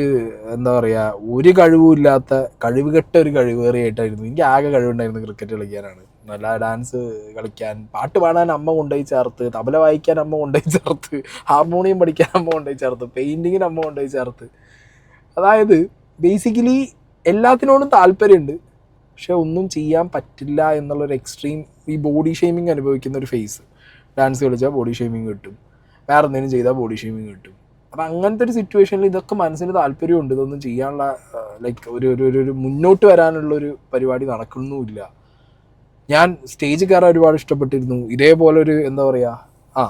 എന്താ പറയുക, ഒരു കഴിവുമില്ലാത്ത കഴിവുകെട്ട ഒരു കഴിവേറിയായിട്ടായിരുന്നു. എനിക്ക് ആകെ കഴിവുണ്ടായിരുന്നു ക്രിക്കറ്റ് കളിക്കാനാണ്, നല്ല ഡാൻസ് കളിക്കാൻ, പാട്ട് പാടാൻ അമ്മ കൊണ്ടുപോയി ചേർത്ത്, തബല വായിക്കാൻ അമ്മ കൊണ്ടുപോയി ചേർത്ത്, ഹാർമോണിയം പഠിക്കാൻ അമ്മ കൊണ്ടുപോയി ചേർത്ത്, പെയിൻറ്റിങ്ങിന് അമ്മ കൊണ്ടുപോയി ചേർത്ത്. അതായത് ബേസിക്കലി എല്ലാത്തിനോടും താല്പര്യമുണ്ട്, പക്ഷെ ഒന്നും ചെയ്യാൻ പറ്റില്ല എന്നുള്ളൊരു എക്സ്ട്രീം, ഈ ബോഡി ഷെയ്മിങ് അനുഭവിക്കുന്ന ഒരു ഫേസ്. ഡാൻസ് കളിച്ചാൽ ബോഡി ഷെയ്മിങ് കിട്ടും, വേറെ എന്തെങ്കിലും ചെയ്താൽ ബോഡി ഷെയ്മിങ് കിട്ടും. അപ്പം അങ്ങനത്തെ ഒരു സിറ്റുവേഷനിൽ ഇതൊക്കെ മനസ്സിന് താല്പര്യമുണ്ട്, ഇതൊന്നും ചെയ്യാനുള്ള ലൈക്ക് ഒരു മുന്നോട്ട് വരാനുള്ളൊരു പരിപാടി നടക്കുന്നുമില്ല. ഞാൻ സ്റ്റേജ് കയറാൻ ഒരുപാട് ഇഷ്ടപ്പെട്ടിരുന്നു. ഇതേപോലൊരു എന്താ പറയുക,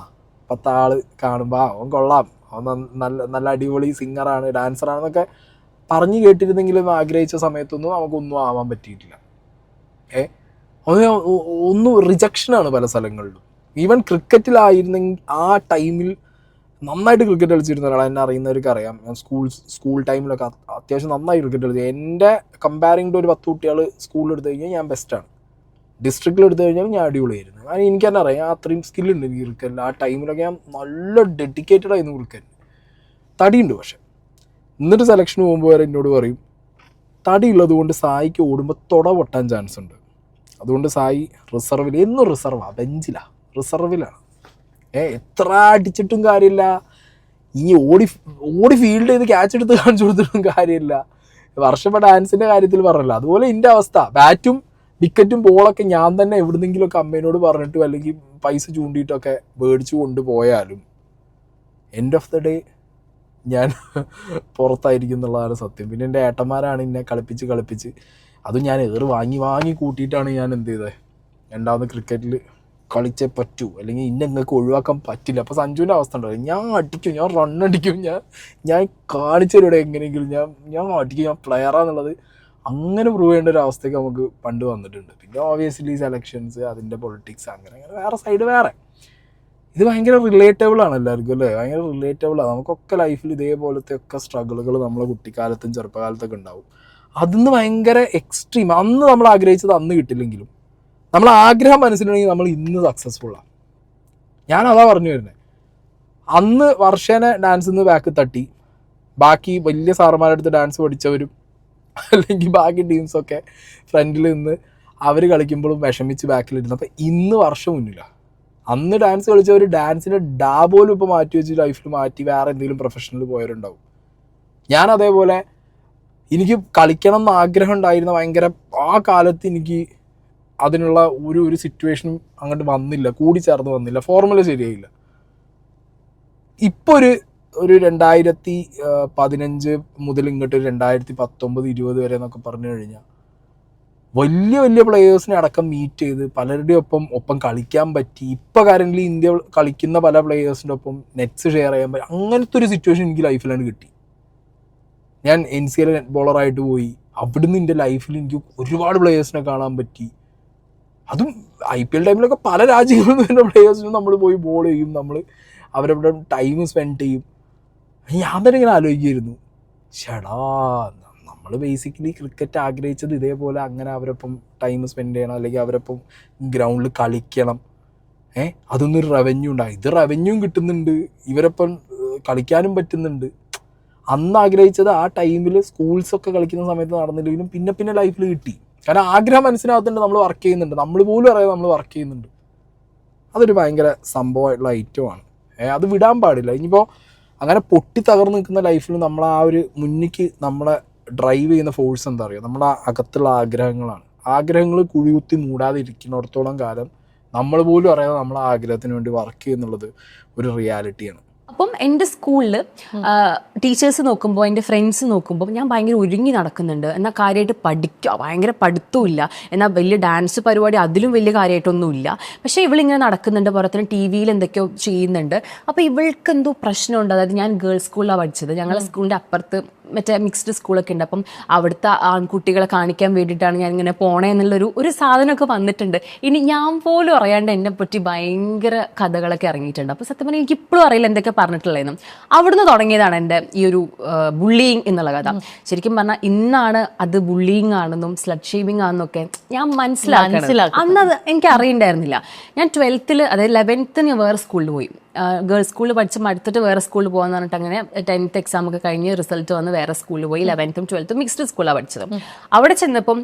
10 ആൾ കാണുമ്പോൾ അവൻ കൊള്ളാം, അവൻ നല്ല അടിപൊളി സിംഗറാണ്, ഡാൻസറാണെന്നൊക്കെ പറഞ്ഞു കേട്ടിരുന്നെങ്കിലും ആഗ്രഹിച്ച സമയത്തൊന്നും നമുക്കൊന്നും ആവാൻ പറ്റിയിട്ടില്ല. ഒന്നും റിജക്ഷനാണ് പല സ്ഥലങ്ങളിലും. ഈവൻ ക്രിക്കറ്റിലായിരുന്നെങ്കിൽ ആ ടൈമിൽ നന്നായിട്ട് ക്രിക്കറ്റ് കളിച്ചിരുന്ന ഒരാൾ, എന്നെ അറിയുന്നവർക്ക് അറിയാം. ഞാൻ സ്കൂൾ ടൈമിലൊക്കെ അത്യാവശ്യം നന്നായി ക്രിക്കറ്റ് കളിച്ചു. എൻ്റെ കമ്പയറിംഗ് ടു ഒരു 10 കുട്ടികൾ സ്കൂളിൽ എടുത്തു കഴിഞ്ഞാൽ ഞാൻ ബെസ്റ്റാണ്. ഡിസ്ട്രിക്റ്റിൽ എടുത്തു കഴിഞ്ഞാൽ ഞാൻ അടിപൊളിയായിരുന്നു. കാരണം എനിക്ക് തന്നെ അറിയാം അത്രയും സ്കില്ലുണ്ട് എനിക്ക് ക്രിക്കറ്റിൽ. ആ ടൈമിലൊക്കെ ഞാൻ നല്ല ഡെഡിക്കേറ്റഡ് ആയിരുന്നു ക്രിക്കറ്റിന്. തടിയുണ്ട് പക്ഷെ. എന്നിട്ട് സെലക്ഷന് പോകുമ്പോൾ വരെ എന്നോട് പറയും തടി ഉള്ളത് കൊണ്ട് സായിക്ക് ഓടുമ്പോൾ തുട പൊട്ടാൻ ചാൻസ് ഉണ്ട്, അതുകൊണ്ട് സായി റിസർവിൽ, എന്നും റിസർവാണ്, ബെഞ്ചിലാണ്, റിസർവിലാണ്. എത്ര അടിച്ചിട്ടും കാര്യമില്ല, ഈ ഓടി ഫീൽഡ് ചെയ്ത് ക്യാച്ച് എടുത്ത് കാണിച്ചു കൊടുത്തിട്ടും കാര്യമില്ല. വർഷപ്പ ഡാൻസിൻ്റെ കാര്യത്തിൽ പറഞ്ഞല്ലോ, അതുപോലെ എൻ്റെ അവസ്ഥ. ബാറ്റും വിക്കറ്റും ബോളൊക്കെ ഞാൻ തന്നെ എവിടുന്നെങ്കിലുമൊക്കെ അമ്മേനോട് പറഞ്ഞിട്ടോ അല്ലെങ്കിൽ പൈസ ചൂണ്ടിയിട്ടൊക്കെ മേടിച്ചു കൊണ്ടുപോയാലും എൻഡ് ഓഫ് ദ ഡേ ഞാൻ പുറത്തായിരിക്കും എന്നുള്ളതാണ് സത്യം. പിന്നെ എൻ്റെ ഏട്ടന്മാരാണ് എന്നെ കളിപ്പിച്ച് അതും ഞാൻ വാങ്ങി കൂട്ടിയിട്ടാണ് ഞാൻ എന്ത് ചെയ്തത്, രണ്ടാമത് ക്രിക്കറ്റിൽ കളിച്ചേ പറ്റൂ, അല്ലെങ്കിൽ നിങ്ങൾക്ക് ഒഴിവാക്കാൻ പറ്റില്ല. അപ്പോൾ സഞ്ജുവിൻ്റെ അവസ്ഥ ഉണ്ടാവും, ഞാൻ അടിക്കും, ഞാൻ റണ്ണടിക്കും, ഞാൻ കാണിച്ചു തരും എങ്ങനെയെങ്കിലും, ഞാൻ അടിക്കും, ഞാൻ പ്ലെയറാന്നുള്ളത് അങ്ങനെ പ്രൂവ് ചെയ്യേണ്ട ഒരു അവസ്ഥയ്ക്ക് നമുക്ക് പണ്ട് വന്നിട്ടുണ്ട്. പിന്നെ ഓബിയസ്ലി സെലക്ഷൻസ്, അതിൻ്റെ പൊളിറ്റിക്സ്, അങ്ങനെ വേറെ സൈഡ് വേറെ. ഇത് ഭയങ്കര റിലേറ്റബിൾ ആണ് എല്ലാവർക്കും അല്ലേ, ഭയങ്കര റിലേറ്റബിളാണ്. നമുക്കൊക്കെ ലൈഫിൽ ഇതേപോലത്തെ ഒക്കെ സ്ട്രഗിളുകൾ നമ്മളെ കുട്ടിക്കാലത്തും ചെറുപ്പകാലത്തൊക്കെ ഉണ്ടാവും. അതിന്ന് ഭയങ്കര എക്സ്ട്രീം, അന്ന് നമ്മൾ ആഗ്രഹിച്ചത് അന്ന് കിട്ടില്ലെങ്കിലും നമ്മൾ ആഗ്രഹം മനസ്സിലുണ്ടെങ്കിൽ നമ്മൾ ഇന്ന് സക്സസ്ഫുള്ളാണ്. ഞാനതാ പറഞ്ഞു വരുന്നത്. അന്ന് വർഷേനെ ഡാൻസിൽ നിന്ന് ബാക്ക് തട്ടി ബാക്കി വലിയ സാറന്മാരുടെ അടുത്ത് ഡാൻസ് പഠിച്ചവരും അല്ലെങ്കിൽ ബാക്കി ടീംസൊക്കെ ഫ്രണ്ടിൽ നിന്ന് അവർ കളിക്കുമ്പോഴും വിഷമിച്ച് ബാക്കിലിരുന്നു. അപ്പോൾ ഇന്ന് വർഷം മുന്നില്ല. അന്ന് ഡാൻസ് കളിച്ചവർ ഡാൻസിൻ്റെ പോലും ഇപ്പോൾ മാറ്റി വെച്ച് ലൈഫിൽ മാറ്റി വേറെ എന്തെങ്കിലും പ്രൊഫഷണൽ പോയവരുണ്ടാവും. ഞാൻ അതേപോലെ എനിക്ക് കളിക്കണം എന്ന് ആഗ്രഹം ഉണ്ടായിരുന്ന ഭയങ്കര, ആ കാലത്ത് എനിക്ക് അതിനുള്ള ഒരു സിറ്റുവേഷനും അങ്ങോട്ട് വന്നില്ല, കൂടിച്ചേർന്ന് വന്നില്ല, ഫോർമുല ശരിയായില്ല. ഇപ്പോൾ ഒരു 2015 മുതൽ ഇങ്ങോട്ട് 2019-20 വരെ എന്നൊക്കെ പറഞ്ഞു കഴിഞ്ഞാൽ വലിയ പ്ലെയേഴ്സിനെ അടക്കം മീറ്റ് ചെയ്ത് പലരുടെയും ഒപ്പം കളിക്കാൻ പറ്റി. ഇപ്പോൾ കറൻ്റ്ലി ഇന്ത്യ കളിക്കുന്ന പല പ്ലെയേഴ്സിൻ്റെ ഒപ്പം നെറ്റ്സ് ഷെയർ ചെയ്യാൻ പറ്റും. അങ്ങനത്തെ ഒരു സിറ്റുവേഷൻ എനിക്ക് ലൈഫിലാണ് കിട്ടി. ഞാൻ NCL നെറ്റ് ബോളറായിട്ട് പോയി. അവിടുന്ന് എൻ്റെ ലൈഫിൽ എനിക്ക് ഒരുപാട് പ്ലെയേഴ്സിനെ കാണാൻ പറ്റി. അതും IPL ടൈമിലൊക്കെ പല രാജ്യങ്ങളിൽ നിന്ന് തന്നെ പ്ലെയേഴ്സിനും നമ്മൾ പോയി ബോൾ ചെയ്യും, നമ്മൾ അവരവിടെ ടൈം സ്പെൻഡ് ചെയ്യും. ഞാൻ തന്നെ ഇങ്ങനെ ആലോചിക്കുമായിരുന്നു, ചേടാ നമ്മൾ ബേസിക്കലി ക്രിക്കറ്റ് ആഗ്രഹിച്ചത് ഇതേപോലെ അങ്ങനെ അവരൊപ്പം ടൈം സ്പെൻഡ് ചെയ്യണം, അല്ലെങ്കിൽ അവരൊപ്പം ഗ്രൗണ്ടിൽ കളിക്കണം. അതൊന്നൊരു റവന്യൂ ഉണ്ടാകും. ഇത് റവന്യൂവും കിട്ടുന്നുണ്ട്, ഇവരൊപ്പം കളിക്കാനും പറ്റുന്നുണ്ട്. അന്ന് ആഗ്രഹിച്ചത് ആ ടൈമിൽ സ്കൂൾസൊക്കെ കളിക്കുന്ന സമയത്ത് നടന്നില്ലെങ്കിലും പിന്നെ ലൈഫിൽ കിട്ടി. കാരണം ആഗ്രഹം മനസ്സിനകത്തുണ്ട്, നമ്മൾ വർക്ക് ചെയ്യുന്നുണ്ട്, നമ്മൾ പോലും അറിയാതെ നമ്മൾ വർക്ക് ചെയ്യുന്നുണ്ട്. അതൊരു ഭയങ്കര സംഭവമായിട്ടുള്ള ഐറ്റമാണ്. അത് വിടാൻ പാടില്ല. ഇനിയിപ്പോൾ അങ്ങനെ പൊട്ടി തകർന്ന് നിൽക്കുന്ന ലൈഫിൽ നമ്മൾ ആ ഒരു മുന്നിക്ക് നമ്മളെ ഡ്രൈവ് ചെയ്യുന്ന ഫോഴ്സ് എന്താ പറയുക, നമ്മുടെ അകത്തുള്ള ആഗ്രഹങ്ങളാണ്. ആഗ്രഹങ്ങൾ കുഴികുത്തി മൂടാതെ ഇരിക്കുന്നിടത്തോളം കാലം നമ്മൾ പോലും അറിയാതെ നമ്മൾ ആ ആഗ്രഹത്തിന് വേണ്ടി വർക്ക് ചെയ്യുന്നുള്ളത് ഒരു റിയാലിറ്റിയാണ്. അപ്പം എൻ്റെ സ്കൂളിൽ ടീച്ചേഴ്സ് നോക്കുമ്പോൾ, എൻ്റെ ഫ്രണ്ട്സ് നോക്കുമ്പോൾ ഞാൻ ഭയങ്കര ഒരുങ്ങി നടക്കുന്നുണ്ട്, എന്നാൽ കാര്യമായിട്ട് പഠിക്കുക, ഭയങ്കര പഠിത്തവും ഇല്ല, എന്നാൽ വലിയ ഡാൻസ് പരിപാടി അതിലും വലിയ കാര്യമായിട്ടൊന്നുമില്ല. പക്ഷേ ഇവളിങ്ങനെ നടക്കുന്നുണ്ട്, പുറത്തിന് TV-യിൽ എന്തൊക്കെയോ ചെയ്യുന്നുണ്ട്. അപ്പോൾ ഇവൾക്ക് എന്തോ പ്രശ്നമുണ്ട്. അതായത് ഞാൻ ഗേൾസ് സ്കൂളിലാണ് പഠിച്ചത്, ഞങ്ങളുടെ സ്കൂളിൻ്റെ അപ്പുറത്ത് മറ്റേ മിക്സ്ഡ് സ്കൂളൊക്കെ ഉണ്ട്. അപ്പം അവിടുത്തെ ആൺകുട്ടികളെ കാണിക്കാൻ വേണ്ടിയിട്ടാണ് ഞാൻ ഇങ്ങനെ പോണേന്നുള്ളൊരു സാധനമൊക്കെ വന്നിട്ടുണ്ട്. ഇനി ഞാൻ പോലും അറിയാണ്ട് എന്നെ പറ്റി ഭയങ്കര കഥകളൊക്കെ ഇറങ്ങിയിട്ടുണ്ട്. അപ്പോൾ സത്യം പറഞ്ഞാൽ എനിക്കിപ്പോഴും അറിയില്ല എന്തൊക്കെ പറഞ്ഞിട്ടുള്ളതെന്നും. അവിടുന്ന് തുടങ്ങിയതാണ് എൻ്റെ ഈ ഒരു ബുള്ളിയിങ് എന്നുള്ള കഥ. ശരിക്കും പറഞ്ഞാൽ ഇന്നാണ് അത് ബുള്ളിയിങ് ആണെന്നും സ്ലട്ട് ഷെയ്മിങ് ആണെന്നൊക്കെ ഞാൻ മനസ്സിലാക്കുന്നത്. അന്നത് എനിക്ക് അറിയണ്ടായിരുന്നില്ല. ഞാൻ 12th, അതായത് 11th ഞാൻ വേറെ സ്കൂളിൽ പോയി. ഗേൾസ് സ്കൂളിൽ പഠിച്ച് മടുത്തിട്ട് വേറെ സ്കൂളിൽ പോകാന്ന് പറഞ്ഞിട്ട് അങ്ങനെ 10th എക്സാം ഒക്കെ കഴിഞ്ഞ് റിസൾട്ട് വന്ന് വേറെ സ്കൂളിൽ പോയി. 11th 12th മിക്സ്ഡ് സ്കൂളാണ് പഠിച്ചത്. അവിടെ ചെന്നപ്പം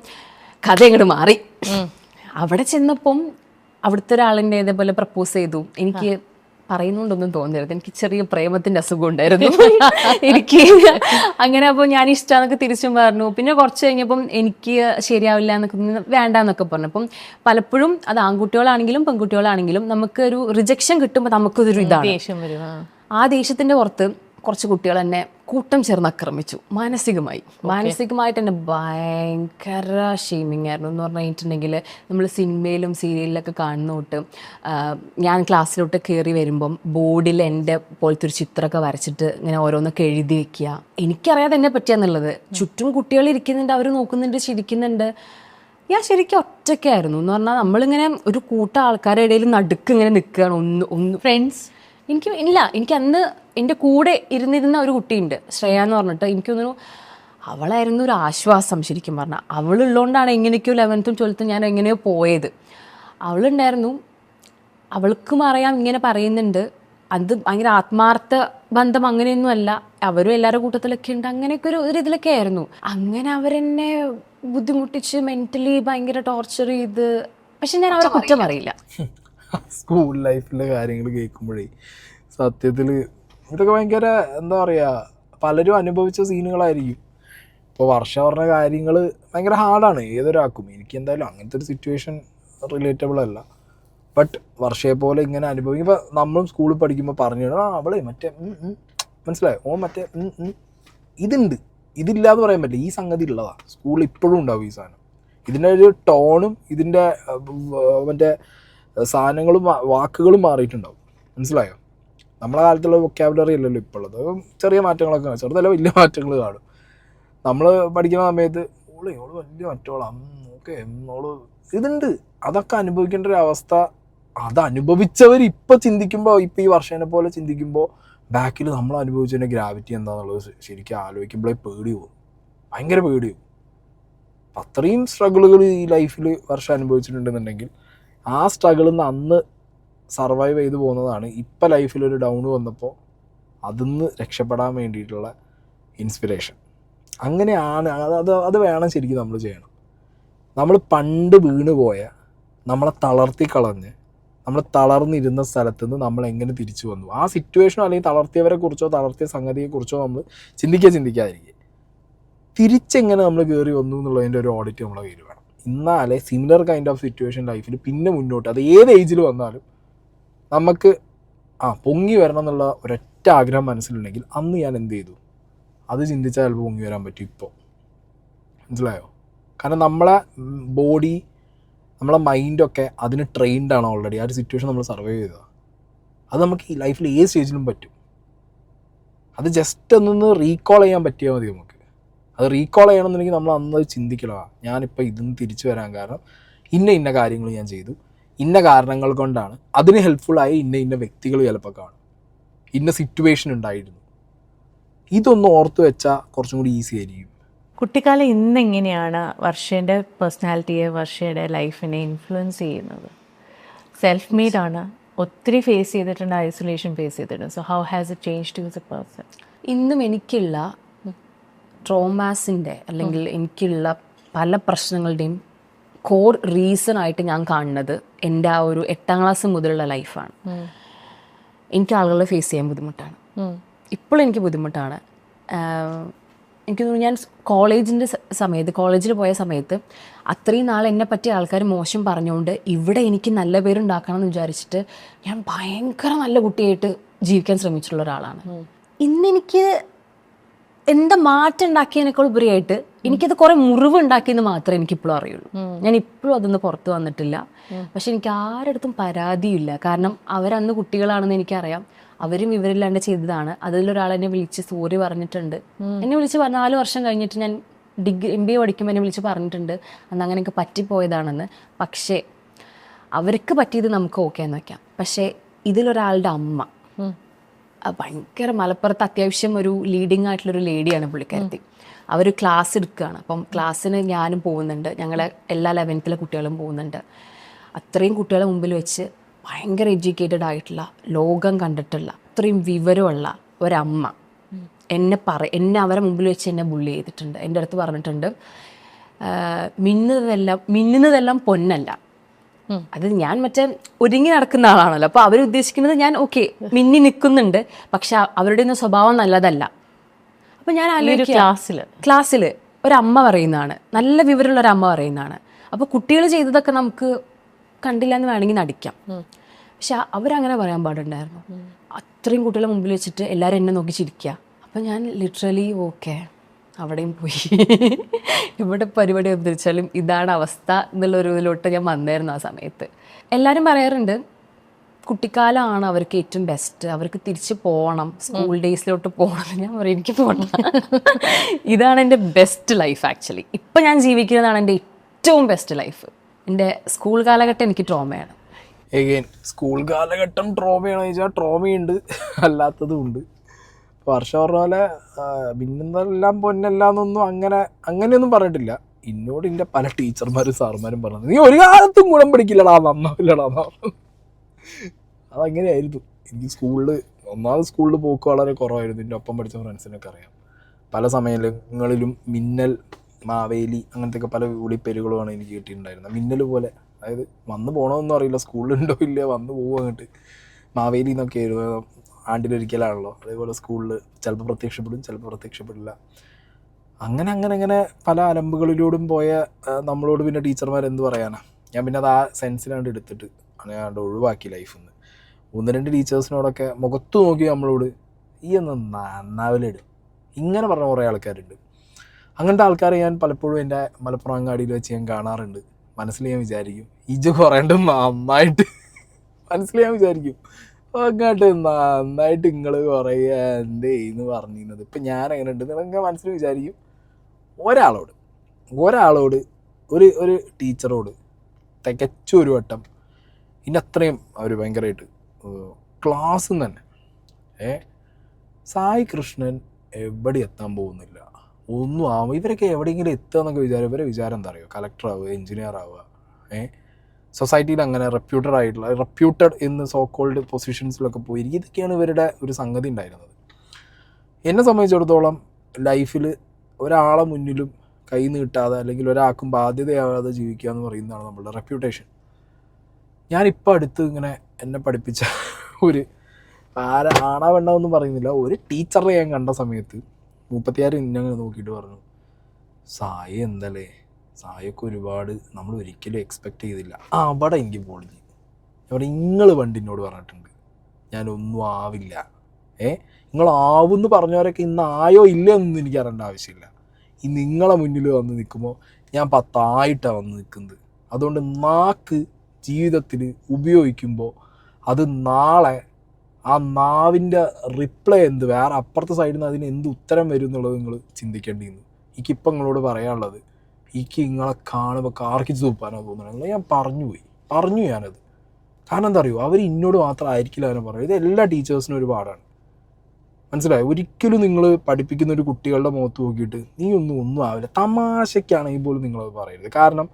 കഥ ഇങ്ങോട്ട് മാറി. അവിടെ ചെന്നപ്പം അവിടുത്തെ ഒരാളിൻ്റെ ഇതേപോലെ പ്രപ്പോസ് ചെയ്തു. എനിക്ക് പറയുന്നുണ്ടൊന്നും തോന്നരുത്, എനിക്ക് ചെറിയ പ്രേമത്തിന്റെ അസുഖം ഉണ്ടായിരുന്നു എനിക്ക്. അങ്ങനെ അപ്പോൾ ഞാൻ ഇഷ്ടമാന്നൊക്കെ തിരിച്ചും പറഞ്ഞു. പിന്നെ കുറച്ച് കഴിഞ്ഞപ്പം എനിക്ക് ശരിയാവില്ല എന്നൊക്കെ, വേണ്ടാന്നൊക്കെ പറഞ്ഞു. അപ്പം പലപ്പോഴും അത് ആൺകുട്ടികളാണെങ്കിലും പെൺകുട്ടികളാണെങ്കിലും നമുക്കൊരു റിജക്ഷൻ കിട്ടുമ്പോൾ നമുക്കൊരു ഇതാണ്. ആ ദേഷ്യത്തിന്റെ പുറത്ത് കുറച്ച് കുട്ടികൾ എന്നെ കൂട്ടം ചേർന്ന് ആക്രമിച്ചു. മാനസികമായിട്ട് എന്നെ ഭയങ്കര ഷെയ്മിങ് ആയിരുന്നു. എന്ന് പറഞ്ഞിട്ടുണ്ടെങ്കിൽ നമ്മൾ സിനിമയിലും സീരിയലിലൊക്കെ കാണുന്ന തൊട്ട് ഞാൻ ക്ലാസ്സിലോട്ട് കയറി വരുമ്പം ബോർഡിൽ എൻ്റെ പോലത്തെ ഒരു ചിത്രമൊക്കെ വരച്ചിട്ട് ഇങ്ങനെ ഓരോന്നൊക്കെ എഴുതി വെക്കുക. എനിക്കറിയാതെ എന്നെ പറ്റിയാന്നുള്ളത്. ചുറ്റും കുട്ടികൾ ഇരിക്കുന്നുണ്ട്, അവർ നോക്കുന്നുണ്ട്, ചിരിക്കുന്നുണ്ട്. ഞാൻ ശരിക്കും ഒറ്റയ്ക്കായിരുന്നു. എന്ന് പറഞ്ഞാൽ നമ്മളിങ്ങനെ ഒരു കൂട്ടം ആൾക്കാരുടെ ഇടയിൽ നടുക്ക് ഇങ്ങനെ നിൽക്കുകയാണ്. ഒന്ന് ഫ്രണ്ട്സ് എനിക്ക് അന്ന് എൻ്റെ കൂടെ ഇരുന്നിരുന്ന ഒരു കുട്ടിയുണ്ട്, ശ്രേയ എന്ന് പറഞ്ഞിട്ട്. എനിക്ക് തോന്നുന്നു അവളായിരുന്നു ഒരു ആശ്വാസം ശരിക്കും പറഞ്ഞാൽ. അവളുള്ളതുകൊണ്ടാണ് എങ്ങനെയൊക്കെയോ 11th 12th ഞാൻ എങ്ങനെയോ പോയത്. അവളുണ്ടായിരുന്നു, അവൾക്കും അറിയാം ഇങ്ങനെ പറയുന്നുണ്ട്, അത് ഭയങ്കര ആത്മാർത്ഥ ബന്ധം അങ്ങനെയൊന്നും അല്ല, അവരും എല്ലാവരുടെ കൂട്ടത്തിലൊക്കെ ഉണ്ട്, അങ്ങനെയൊക്കെ ഒരു ഇതിലൊക്കെ ആയിരുന്നു. അങ്ങനെ അവരെന്നെ ബുദ്ധിമുട്ടിച്ച് മെൻ്റലി ഭയങ്കര ടോർച്ചർ ചെയ്ത്. പക്ഷെ ഞാൻ അവരെ കുറ്റം പറയില്ല. സ്കൂൾ ലൈഫിലെ കാര്യങ്ങൾ കേൾക്കുമ്പോഴേ സത്യത്തിൽ ഇതൊക്കെ ഭയങ്കര എന്താ പറയുക, പലരും അനുഭവിച്ച സീനുകളായിരിക്കും. ഇപ്പോൾ വർഷം പറഞ്ഞ കാര്യങ്ങൾ ഭയങ്കര ഹാർഡാണ് ഏതൊരാൾക്കും. എനിക്ക് എന്തായാലും അങ്ങനത്തെ ഒരു സിറ്റുവേഷൻ റിലേറ്റബിൾ അല്ല. ബട്ട് വർഷയെ പോലെ ഇങ്ങനെ അനുഭവിക്കുമ്പോൾ നമ്മളും സ്കൂളിൽ പഠിക്കുമ്പോൾ പറഞ്ഞു അവളെ മറ്റേ മനസ്സിലായോ, ഓ മറ്റേ ഇതുണ്ട്, ഇതില്ലാന്ന് പറയാൻ പറ്റില്ല, ഈ സംഗതി ഉള്ളതാണ്. സ്കൂളിൽ ഇപ്പോഴും ഉണ്ടാവും ഈ സാധനം. ഇതിൻ്റെ ഒരു ടോണും ഇതിൻ്റെ മറ്റേ സാധനങ്ങളും വാക്കുകളും മാറിയിട്ടുണ്ടാവും. മനസ്സിലായോ? നമ്മളെ കാലത്തുള്ള വൊക്കാബുലറി അല്ലല്ലോ ഇപ്പോൾ ഉള്ളത്. ചെറിയ മാറ്റങ്ങളൊക്കെ, ചെറുതല്ല വലിയ മാറ്റങ്ങൾ കാണും. നമ്മൾ പഠിക്കുന്ന സമയത്ത് ഓള് വലിയ മറ്റോളാം, ഓക്കെ ഓള് ഇതുണ്ട്, അതൊക്കെ അനുഭവിക്കേണ്ട ഒരു അവസ്ഥ. അത് അനുഭവിച്ചവർ ഇപ്പം ചിന്തിക്കുമ്പോൾ, ഇപ്പം ഈ വർഷേനെ പോലെ ചിന്തിക്കുമ്പോൾ ബാക്കിൽ നമ്മൾ അനുഭവിച്ചതിൻ്റെ ഗ്രാവിറ്റി എന്താണെന്നുള്ളത് ശരിക്കും ആലോചിക്കുമ്പോഴേ പേടി പോകും, ഭയങ്കര പേടി പോകും. അപ്പം അത്രയും സ്ട്രഗിളുകൾ ഈ ലൈഫിൽ വർഷം അനുഭവിച്ചിട്ടുണ്ടെന്നുണ്ടെങ്കിൽ ആ സ്ട്രഗിളിൽ നിന്ന് അന്ന് സർവൈവ് ചെയ്ത് പോകുന്നതാണ് ഇപ്പം ലൈഫിലൊരു ഡൗൺ വന്നപ്പോൾ അതിന്ന് രക്ഷപ്പെടാൻ വേണ്ടിയിട്ടുള്ള ഇൻസ്പിറേഷൻ. അങ്ങനെയാണ് അത് വേണം ശരിക്കും നമ്മൾ ചെയ്യണം. നമ്മൾ പണ്ട് വീണ് പോയ, നമ്മളെ തളർത്തി കളഞ്ഞ്, നമ്മൾ തളർന്നിരുന്ന സ്ഥലത്ത് നിന്ന് നമ്മൾ എങ്ങനെ തിരിച്ചു വന്നു, ആ സിറ്റുവേഷനോ അല്ലെങ്കിൽ തളർത്തിയവരെ കുറിച്ചോ തളർത്തിയ സംഗതിയെക്കുറിച്ചോ നമ്മൾ ചിന്തിക്കാതിരിക്കുക. തിരിച്ചെങ്ങനെ നമ്മൾ കയറി വന്നു എന്നുള്ളതിൻ്റെ ഒരു ഓഡിറ്റ് നമ്മളെ കയ്യിൽ വേണം. എന്നാലേ സിമിലർ കൈൻഡ് ഓഫ് സിറ്റുവേഷൻ ലൈഫിൽ പിന്നെ മുന്നോട്ട്, അത് ഏത് ഏജിൽ വന്നാലും നമുക്ക് പൊങ്ങി വരണം എന്നുള്ള ഒരൊറ്റ ആഗ്രഹം മനസ്സിലുണ്ടെങ്കിൽ അന്ന് ഞാൻ എന്ത് ചെയ്തു, അത് ചിന്തിച്ചാൽ ചിലപ്പോൾ പൊങ്ങി വരാൻ പറ്റും ഇപ്പോൾ. മനസ്സിലായോ? കാരണം നമ്മളെ ബോഡി, നമ്മളെ മൈൻഡൊക്കെ അതിന് ട്രെയിൻഡാണ് ഓൾറെഡി. ആ ഒരു സിറ്റുവേഷൻ നമ്മൾ സർവൈവ് ചെയ്തതാണ്. അത് നമുക്ക് ഈ ലൈഫിൽ ഏത് സ്റ്റേജിലും പറ്റും. അത് ജസ്റ്റ് ഒന്ന് റീകോൾ ചെയ്യാൻ പറ്റിയാൽ മതി നമുക്ക്. അത് റീകോൾ ചെയ്യണമെന്നുണ്ടെങ്കിൽ നമ്മൾ അന്ന് ചിന്തിക്കലാ, ഞാനിപ്പോൾ ഇതിന്ന് തിരിച്ചു വരാൻ കാരണം ഇന്ന കാര്യങ്ങൾ ഞാൻ ചെയ്തു, ഇന്ന കാരണങ്ങൾ കൊണ്ടാണ്, അതിന് ഹെൽപ്ഫുള്ളായ ഇന്ന വ്യക്തികൾ ചിലപ്പോൾ കാണും, ഇന്ന സിറ്റുവേഷൻ ഉണ്ടായിരുന്നു. ഇതൊന്ന് ഓർത്ത് വെച്ചാൽ കുറച്ചും കൂടി ഈസി ആയിരിക്കും. കുട്ടിക്കാലം ഇന്നെങ്ങനെയാണ് വർഷേൻ്റെ പേഴ്സണാലിറ്റിയെ, വർഷയുടെ ലൈഫിനെ ഇൻഫ്ലുവൻസ് ചെയ്യുന്നത്? സെൽഫ് മെയ്ഡ് ആണ്, ഒത്തിരി ഫേസ് ചെയ്തിട്ടുണ്ട്, ഐസൊലേഷൻ ഫേസ് ചെയ്തിട്ടുണ്ട്. So how has it changed you as a person? ഇന്നും എനിക്കുള്ള ട്രോമാസിൻ്റെ അല്ലെങ്കിൽ എനിക്കുള്ള പല പ്രശ്നങ്ങളുടെയും കോർ റീസൺ ആയിട്ട് ഞാൻ കാണുന്നത് എൻ്റെ ആ ഒരു 8ാം ക്ലാസ് മുതലുള്ള ലൈഫാണ്. എനിക്ക് ആളുകളെ ഫേസ് ചെയ്യാൻ ബുദ്ധിമുട്ടാണ്, ഇപ്പോഴും എനിക്ക് ബുദ്ധിമുട്ടാണ്. എനിക്ക് തോന്നുന്നു ഞാൻ കോളേജിൽ പോയ സമയത്ത് അത്രയും നാൾ എന്നെ പറ്റിയ ആൾക്കാർ മോശം പറഞ്ഞുകൊണ്ട് ഇവിടെ എനിക്ക് നല്ല പേരുണ്ടാക്കണം എന്ന് വിചാരിച്ചിട്ട് ഞാൻ ഭയങ്കര നല്ല കുട്ടിയായിട്ട് ജീവിക്കാൻ ശ്രമിച്ചിട്ടുള്ള ഒരാളാണ്. ഇന്നെനിക്ക് എന്താ മാറ്റം ഉണ്ടാക്കിയതിനേക്കാൾ ഉപരിയായിട്ട് എനിക്കത് കുറേ മുറിവ് ഉണ്ടാക്കിയെന്ന് മാത്രമേ എനിക്കിപ്പോഴും അറിയുള്ളൂ. ഞാൻ ഇപ്പോഴും അതൊന്ന് പുറത്ത് വന്നിട്ടില്ല. പക്ഷെ എനിക്ക് ആരടുത്തും പരാതിയില്ല. കാരണം അവരന്ന് കുട്ടികളാണെന്ന് എനിക്കറിയാം, അവരും ഇവരില്ലാണ്ട് ചെയ്തതാണ്. അതിലൊരാൾ എന്നെ വിളിച്ച് സോറി പറഞ്ഞിട്ടുണ്ട്. എന്നെ വിളിച്ച് 4 വർഷം കഴിഞ്ഞിട്ട് ഞാൻ MBA പഠിക്കുമ്പോൾ എന്നെ വിളിച്ച് പറഞ്ഞിട്ടുണ്ട് അന്ന് അങ്ങനെയൊക്കെ പറ്റിപ്പോയതാണെന്ന്. പക്ഷേ അവർക്ക് പറ്റിയത് നമുക്ക് ഓക്കെ എന്ന് വയ്ക്കാം. പക്ഷേ ഇതിലൊരാളുടെ അമ്മ ഭയങ്കര മലപ്പുറത്ത് അത്യാവശ്യം ഒരു ലീഡിങ് ആയിട്ടുള്ളൊരു ലേഡിയാണ് പുള്ളിക്കാരത്തി. അവർ ക്ലാസ് എടുക്കുകയാണ്. അപ്പം ക്ലാസ്സിന് ഞാനും പോകുന്നുണ്ട്, ഞങ്ങളെ എല്ലാ 11th കുട്ടികളും പോകുന്നുണ്ട്. അത്രയും കുട്ടികളെ മുമ്പിൽ വെച്ച് ഭയങ്കര എഡ്യൂക്കേറ്റഡ് ആയിട്ടുള്ള, ലോകം കണ്ടിട്ടുള്ള, അത്രയും വിവരമുള്ള ഒരമ്മ എന്നെ അവരെ മുമ്പിൽ വെച്ച് എന്നെ ബുള്ളി ചെയ്തിട്ടുണ്ട്. എൻ്റെ അടുത്ത് പറഞ്ഞിട്ടുണ്ട് മിന്നുന്നതെല്ലാം പൊന്നല്ല. അത് ഞാൻ മറ്റേ ഒരുങ്ങി നടക്കുന്ന ആളാണല്ലോ, അപ്പോൾ അവരുദ്ദേശിക്കുന്നത് ഞാൻ ഓക്കെ മിന്നി നിൽക്കുന്നുണ്ട്, പക്ഷെ അവരുടെ ഒന്നും സ്വഭാവം നല്ലതല്ല. അപ്പം ഞാൻ ക്ലാസ്സിൽ ഒരമ്മ പറയുന്നതാണ്, നല്ല വിവരമുള്ള ഒരമ്മ പറയുന്നതാണ്. അപ്പോൾ കുട്ടികൾ ചെയ്തതൊക്കെ നമുക്ക് കണ്ടില്ല എന്ന് വേണമെങ്കിൽ നടിക്കാം. പക്ഷെ അവരങ്ങനെ പറയാൻ പാടുണ്ടായിരുന്നു. അത്രയും കുട്ടികളെ മുമ്പിൽ വെച്ചിട്ട് എല്ലാവരും എന്നെ നോക്കി ചിരിക്കുക. അപ്പം ഞാൻ ലിറ്ററലി ഓക്കെ അവിടെയും പോയി ഇവിടെ പരിപാടി അവതരിച്ചാലും ഇതാണ് അവസ്ഥ എന്നുള്ളൊരു ഇതിലോട്ട് ഞാൻ വന്നായിരുന്നു ആ സമയത്ത്. എല്ലാവരും പറയാറുണ്ട് കുട്ടിക്കാലമാണ് അവർക്ക് ഏറ്റവും ബെസ്റ്റ്, അവർക്ക് തിരിച്ച് പോകണം, സ്കൂൾ ഡേയ്സിലോട്ട് പോകണം. ഞാൻ പറയും എനിക്ക് പോകണം, ഇതാണ് എൻ്റെ ബെസ്റ്റ് ലൈഫ്. ആക്ച്വലി ഇപ്പം ഞാൻ ജീവിക്കുന്നതാണ് എൻ്റെ ഏറ്റവും ബെസ്റ്റ് ലൈഫ്. എൻ്റെ സ്കൂൾ കാലഘട്ടം എനിക്ക് ട്രോമയാണ്. എഗെയിൻ സ്കൂൾ കാലഘട്ടം ട്രോമയാണെന്ന് ചോദിച്ചാൽ ട്രോമയുണ്ട്, അല്ലാത്തതും ഉണ്ട്. വർഷ പറഞ്ഞ പോലെ മിന്നുന്നതെല്ലാം പൊന്നല്ലാന്നൊന്നും അങ്ങനെയൊന്നും പറഞ്ഞിട്ടില്ല. എന്നോട് എൻ്റെ പല ടീച്ചർമാരും സാറുമാരും പറഞ്ഞത് നീ ഒരു കാലത്തും ഗുണം പിടിക്കില്ലടാ, നന്നാവില്ലടാ എന്ന് പറഞ്ഞു. അതങ്ങനെയായിരുന്നു. എനിക്ക് സ്കൂളിൽ പോക്ക് വളരെ കുറവായിരുന്നു. എൻ്റെ ഒപ്പം പഠിച്ച ഫ്രണ്ട്സിനൊക്കെ അറിയാം. പല സമയങ്ങളിലും മിന്നൽ, മാവേലി അങ്ങനത്തെയൊക്കെ പല വിളിപ്പേരുകളുമാണ് എനിക്ക് കിട്ടിയിട്ടുണ്ടായിരുന്നത്. മിന്നൽ പോലെ, അതായത് വന്ന് പോകണമെന്നും അറിയില്ല, സ്കൂളിലുണ്ടോ ഇല്ല, വന്ന് പോകും അങ്ങോട്ട്. മാവേലി എന്നൊക്കെ ആയിരുന്നു, ആണ്ടിലൊരിക്കലാണല്ലോ. അതേപോലെ സ്കൂളിൽ ചിലപ്പോൾ പ്രത്യക്ഷപ്പെടും, ചിലപ്പോൾ പ്രത്യക്ഷപ്പെടില്ല. അങ്ങനെ പല അലമ്പുകളിലൂടും പോയ നമ്മളോട് പിന്നെ ടീച്ചർമാർ എന്ത് പറയാനാ. ഞാൻ പിന്നെ അത് ആ സെൻസിലാണ്ട് എടുത്തിട്ട് അങ്ങനെ ഒഴിവാക്കി ലൈഫിൽ നിന്ന്. 1-2 ടീച്ചേഴ്സിനോടൊക്കെ മുഖത്ത് നോക്കി നമ്മളോട് ഈ ഒന്ന് നന്നാവലിടും ഇങ്ങനെ പറഞ്ഞ കുറേ ആൾക്കാരുണ്ട്. അങ്ങനത്തെ ആൾക്കാരെ ഞാൻ പലപ്പോഴും എൻ്റെ മലപ്പുറം അങ്ങാടിയിൽ വെച്ച് ഞാൻ കാണാറുണ്ട്. മനസ്സിൽ ഞാൻ വിചാരിക്കും ഇജ്ജ് കുറേണ്ട് നന്നായിട്ട്, മനസ്സിൽ ഞാൻ വിചാരിക്കും അങ്ങോട്ട് നന്നായിട്ട് നിങ്ങൾ കുറേ എന്തേ എന്ന് പറഞ്ഞിരുന്നത്. ഇപ്പം ഞാൻ എങ്ങനെ ഉണ്ട് നിങ്ങൾ മനസ്സിൽ വിചാരിക്കും. ഒരാളോട് ഒരു ടീച്ചറോട് തികച്ചും ഒരു വട്ടം ഇനി അത്രയും അവർ ഭയങ്കരമായിട്ട് ക്ലാസ്സിൽ നിന്ന് തന്നെ സായി കൃഷ്ണൻ എവിടെ എത്താൻ പോകുന്നില്ല, ഒന്നും ആവും, ഇവരൊക്കെ എവിടെയെങ്കിലും എത്തുക എന്നൊക്കെ ഇവരെ വിചാരം എന്താ അറിയുമോ, കളക്ടർ ആവുക, എഞ്ചിനീയർ ആവുക, സൊസൈറ്റിയിൽ അങ്ങനെ റെപ്യൂട്ടഡ് എന്ന് സോ കോൾഡ് പൊസിഷൻസിലൊക്കെ പോയിരിക്കും. ഇതൊക്കെയാണ് ഇവരുടെ ഒരു സംഗതി ഉണ്ടായിരുന്നത്. എന്നെ സംബന്ധിച്ചിടത്തോളം ലൈഫിൽ ഒരാളെ മുന്നിലും കൈ നീട്ടാതെ അല്ലെങ്കിൽ ഒരാൾക്കും ബാധ്യതയാവാതെ ജീവിക്കുക എന്ന് പറയുന്നതാണ് നമ്മളുടെ റെപ്യൂട്ടേഷൻ. ഞാനിപ്പോൾ അടുത്ത് ഇങ്ങനെ എന്നെ പഠിപ്പിച്ച ഒരു ആണാ വേണ്ടെന്നൊന്നും പറയുന്നില്ല, ഒരു ടീച്ചറെ ഞാൻ കണ്ട സമയത്ത് 36 ഇന്നങ്ങനെ നോക്കിയിട്ട് പറഞ്ഞു, സായി എന്തല്ലേ, സായൊക്കെ ഒരുപാട് നമ്മൾ ഒരിക്കലും എക്സ്പെക്റ്റ് ചെയ്തില്ല. അവിടെ എനിക്ക് പൊളിഞ്ഞ്. അവിടെ നിങ്ങൾ പണ്ടിനോട് പറഞ്ഞിട്ടുണ്ട് ഞാനൊന്നും ആവില്ല. നിങ്ങൾ ആവുമെന്ന് പറഞ്ഞവരൊക്കെ ഇന്ന് ആയോ ഇല്ല എന്നൊന്നും എനിക്ക് അറിയേണ്ട ആവശ്യമില്ല. ഈ നിങ്ങളെ മുന്നിൽ വന്ന് നിൽക്കുമ്പോൾ ഞാൻ 10 ആയിട്ടാണ് വന്ന് നിൽക്കുന്നത്. അതുകൊണ്ട് നാക്ക് ജീവിതത്തിൽ ഉപയോഗിക്കുമ്പോൾ അത് നാളെ ആ നാവിൻ്റെ റിപ്ലൈ എന്ത്, വേറെ അപ്പുറത്തെ സൈഡിൽ നിന്ന് അതിന് എന്ത് ഉത്തരം വരും എന്നുള്ളത് നിങ്ങൾ ചിന്തിക്കേണ്ടിയിരുന്നു. എനിക്കിപ്പം നിങ്ങളോട് പറയാനുള്ളത്, എനിക്ക് നിങ്ങളെ കാണുമ്പോൾ കാർക്കിച്ച് തൂപ്പാനോ തോന്നുന്നത് ഞാൻ പറഞ്ഞു ഞാനത്. കാരണം എന്താ അറിയുമോ, അവർ ഇന്നോട് മാത്രം ആയിരിക്കില്ല അവനെ പറയുന്നത്, ഇത് എല്ലാ ടീച്ചേഴ്സിനും ഒരു പാടാണ്. മനസ്സിലായോ? ഒരിക്കലും നിങ്ങൾ പഠിപ്പിക്കുന്ന ഒരു കുട്ടികളുടെ മുഖത്ത് നോക്കിയിട്ട് നീ ഒന്നും ആവില്ല, തമാശയ്ക്കാണെങ്കിൽ പോലും നിങ്ങളത് പറയരുത്. കാരണം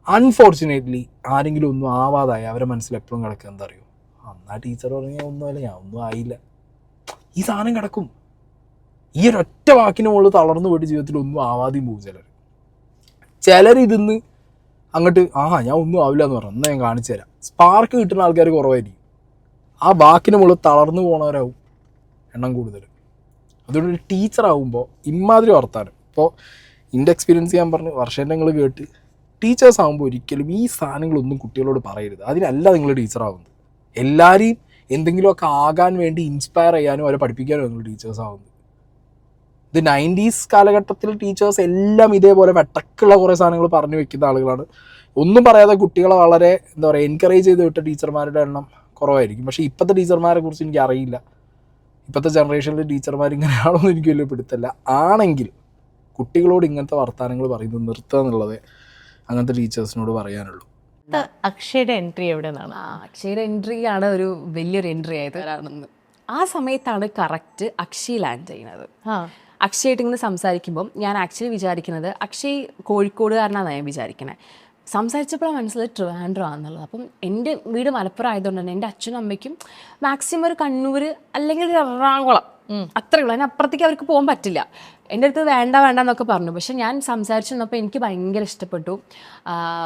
അൺഫോർച്ചുനേറ്റ്ലി ആരെങ്കിലും ഒന്നും ആവാതായി അവരെ മനസ്സിൽ എപ്പോഴും കിടക്കുക എന്താ അറിയോ, അന്നാ ടീച്ചർ പറഞ്ഞാൽ ഒന്നുമല്ല, ഞാൻ ഒന്നും ആയില്ല. ഈ സാധനം കിടക്കും. ഈ ഒരൊറ്റ വാക്കിന് മുകളിൽ തളർന്നു പോയിട്ട് ജീവിതത്തിൽ ഒന്നും ആവാതെയും പോകും ചിലർ ഇതിന്ന് അങ്ങോട്ട് ഞാൻ ഒന്നും ആവില്ല എന്ന് പറഞ്ഞു, എന്നാൽ ഞാൻ കാണിച്ചു തരാം. സ്പാർക്ക് കിട്ടുന്ന ആൾക്കാർ കുറവായിരിക്കും, ആ വാക്കിന് മുകളിൽ തളർന്നു പോണവരാവും എണ്ണം കൂടുതൽ. അതുകൊണ്ട് ഒരു ടീച്ചറാവുമ്പോൾ ഇമാതിരി വർത്താനം, ഇപ്പോൾ എൻ്റെ എക്സ്പീരിയൻസ് ഞാൻ പറഞ്ഞു, വർഷേൻ്റെ നിങ്ങൾ കേട്ട് ടീച്ചേഴ്സ് ആകുമ്പോൾ ഒരിക്കലും ഈ സാധനങ്ങളൊന്നും കുട്ടികളോട് പറയരുത്. അതിനല്ല നിങ്ങൾ ടീച്ചറാവുന്നത്. എല്ലാവരെയും എന്തെങ്കിലുമൊക്കെ ആകാൻ വേണ്ടി ഇൻസ്പയർ ചെയ്യാനും അവരെ പഠിപ്പിക്കാനും നിങ്ങൾ ടീച്ചേഴ്സ് ആവുന്നത്. ഇത് 90s കാലഘട്ടത്തിൽ ടീച്ചേഴ്സ് എല്ലാം ഇതേപോലെ വെട്ടക്കുള്ള കുറേ സാധനങ്ങൾ പറഞ്ഞു വെക്കുന്ന ആളുകളാണ്. ഒന്നും പറയാതെ കുട്ടികളെ വളരെ എന്താ പറയുക എൻകറേജ് ചെയ്ത് വിട്ട ടീച്ചർമാരുടെ എണ്ണം കുറവായിരിക്കും. പക്ഷേ ഇപ്പോഴത്തെ ടീച്ചർമാരെ കുറിച്ച് എനിക്ക് അറിയില്ല, ഇപ്പോഴത്തെ ജനറേഷനിൽ ടീച്ചർമാർ ഇങ്ങനെയാണോ എന്ന് എനിക്ക് വലിയ പിടുത്തല്ല. ആണെങ്കിൽ കുട്ടികളോട് ഇങ്ങനത്തെ വർത്തമാനങ്ങൾ പറയുന്നത് നിർത്തുക എന്നുള്ളത് അങ്ങനത്തെ ടീച്ചേഴ്സിനോട് പറയാനുള്ളൂ. അക്ഷയുടെ എൻട്രി എവിടെ നിന്നാണ്? അക്ഷയുടെ എൻട്രി ആണ് ഒരു വലിയൊരു എൻട്രി ആയത്. ആ സമയത്താണ് കറക്റ്റ് അക്ഷയ് ലാൻഡ് ചെയ്യുന്നത്. അക്ഷയായിട്ട് ഇങ്ങനെ സംസാരിക്കുമ്പം ഞാൻ ആക്ച്വലി വിചാരിക്കുന്നത് അക്ഷയ് കോഴിക്കോടുകാരനാണ് ഞാൻ വിചാരിക്കണേ. സംസാരിച്ചപ്പോഴാണ് മനസ്സിലായത് ട്രിവാൻഡ്രം ആണെന്നുള്ളത്. അപ്പം എൻ്റെ വീട് മലപ്പുറം ആയതുകൊണ്ട് തന്നെ എൻ്റെ അച്ഛനും അമ്മയ്ക്കും മാക്സിമം ഒരു കണ്ണൂർ അല്ലെങ്കിൽ ഒരു എറണാകുളം അത്രയേ ഉള്ളൂ, അതിനപ്പുറത്തേക്ക് അവർക്ക് പോകാൻ പറ്റില്ല. എൻ്റെ അടുത്ത് വേണ്ട എന്നൊക്കെ പറഞ്ഞു. പക്ഷെ ഞാൻ സംസാരിച്ചു വന്നപ്പോൾ എനിക്ക് ഭയങ്കര ഇഷ്ടപ്പെട്ടു,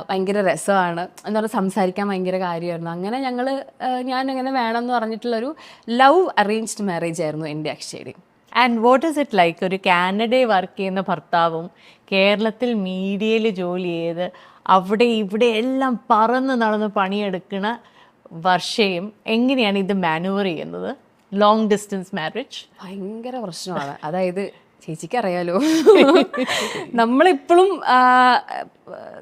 ഭയങ്കര രസമാണ് എന്ന് പറഞ്ഞാൽ സംസാരിക്കാൻ ഭയങ്കര കാര്യമായിരുന്നു. അങ്ങനെ ഞാനങ്ങനെ വേണമെന്ന് പറഞ്ഞിട്ടുള്ളൊരു ലവ് അറേഞ്ച്ഡ് മാരേജ് ആയിരുന്നു എൻ്റെ അക്ഷയുടെ. And what is it like, ഒരു കാനഡയിൽ വർക്ക് ചെയ്യുന്ന ഭർത്താവും കേരളത്തിൽ മീഡിയയിൽ ജോലി ചെയ്ത് അവിടെ ഇവിടെ എല്ലാം പറന്ന് നടന്ന് പണിയെടുക്കുന്ന വർഷയും എങ്ങനെയാണ് ഇത് മാനുവർ ചെയ്യുന്നത്? ലോങ് ഡിസ്റ്റൻസ് മാരേജ് ഭയങ്കര പ്രശ്നമാണ്. അതായത് ചേച്ചിക്ക് അറിയാലോ, നമ്മളിപ്പോഴും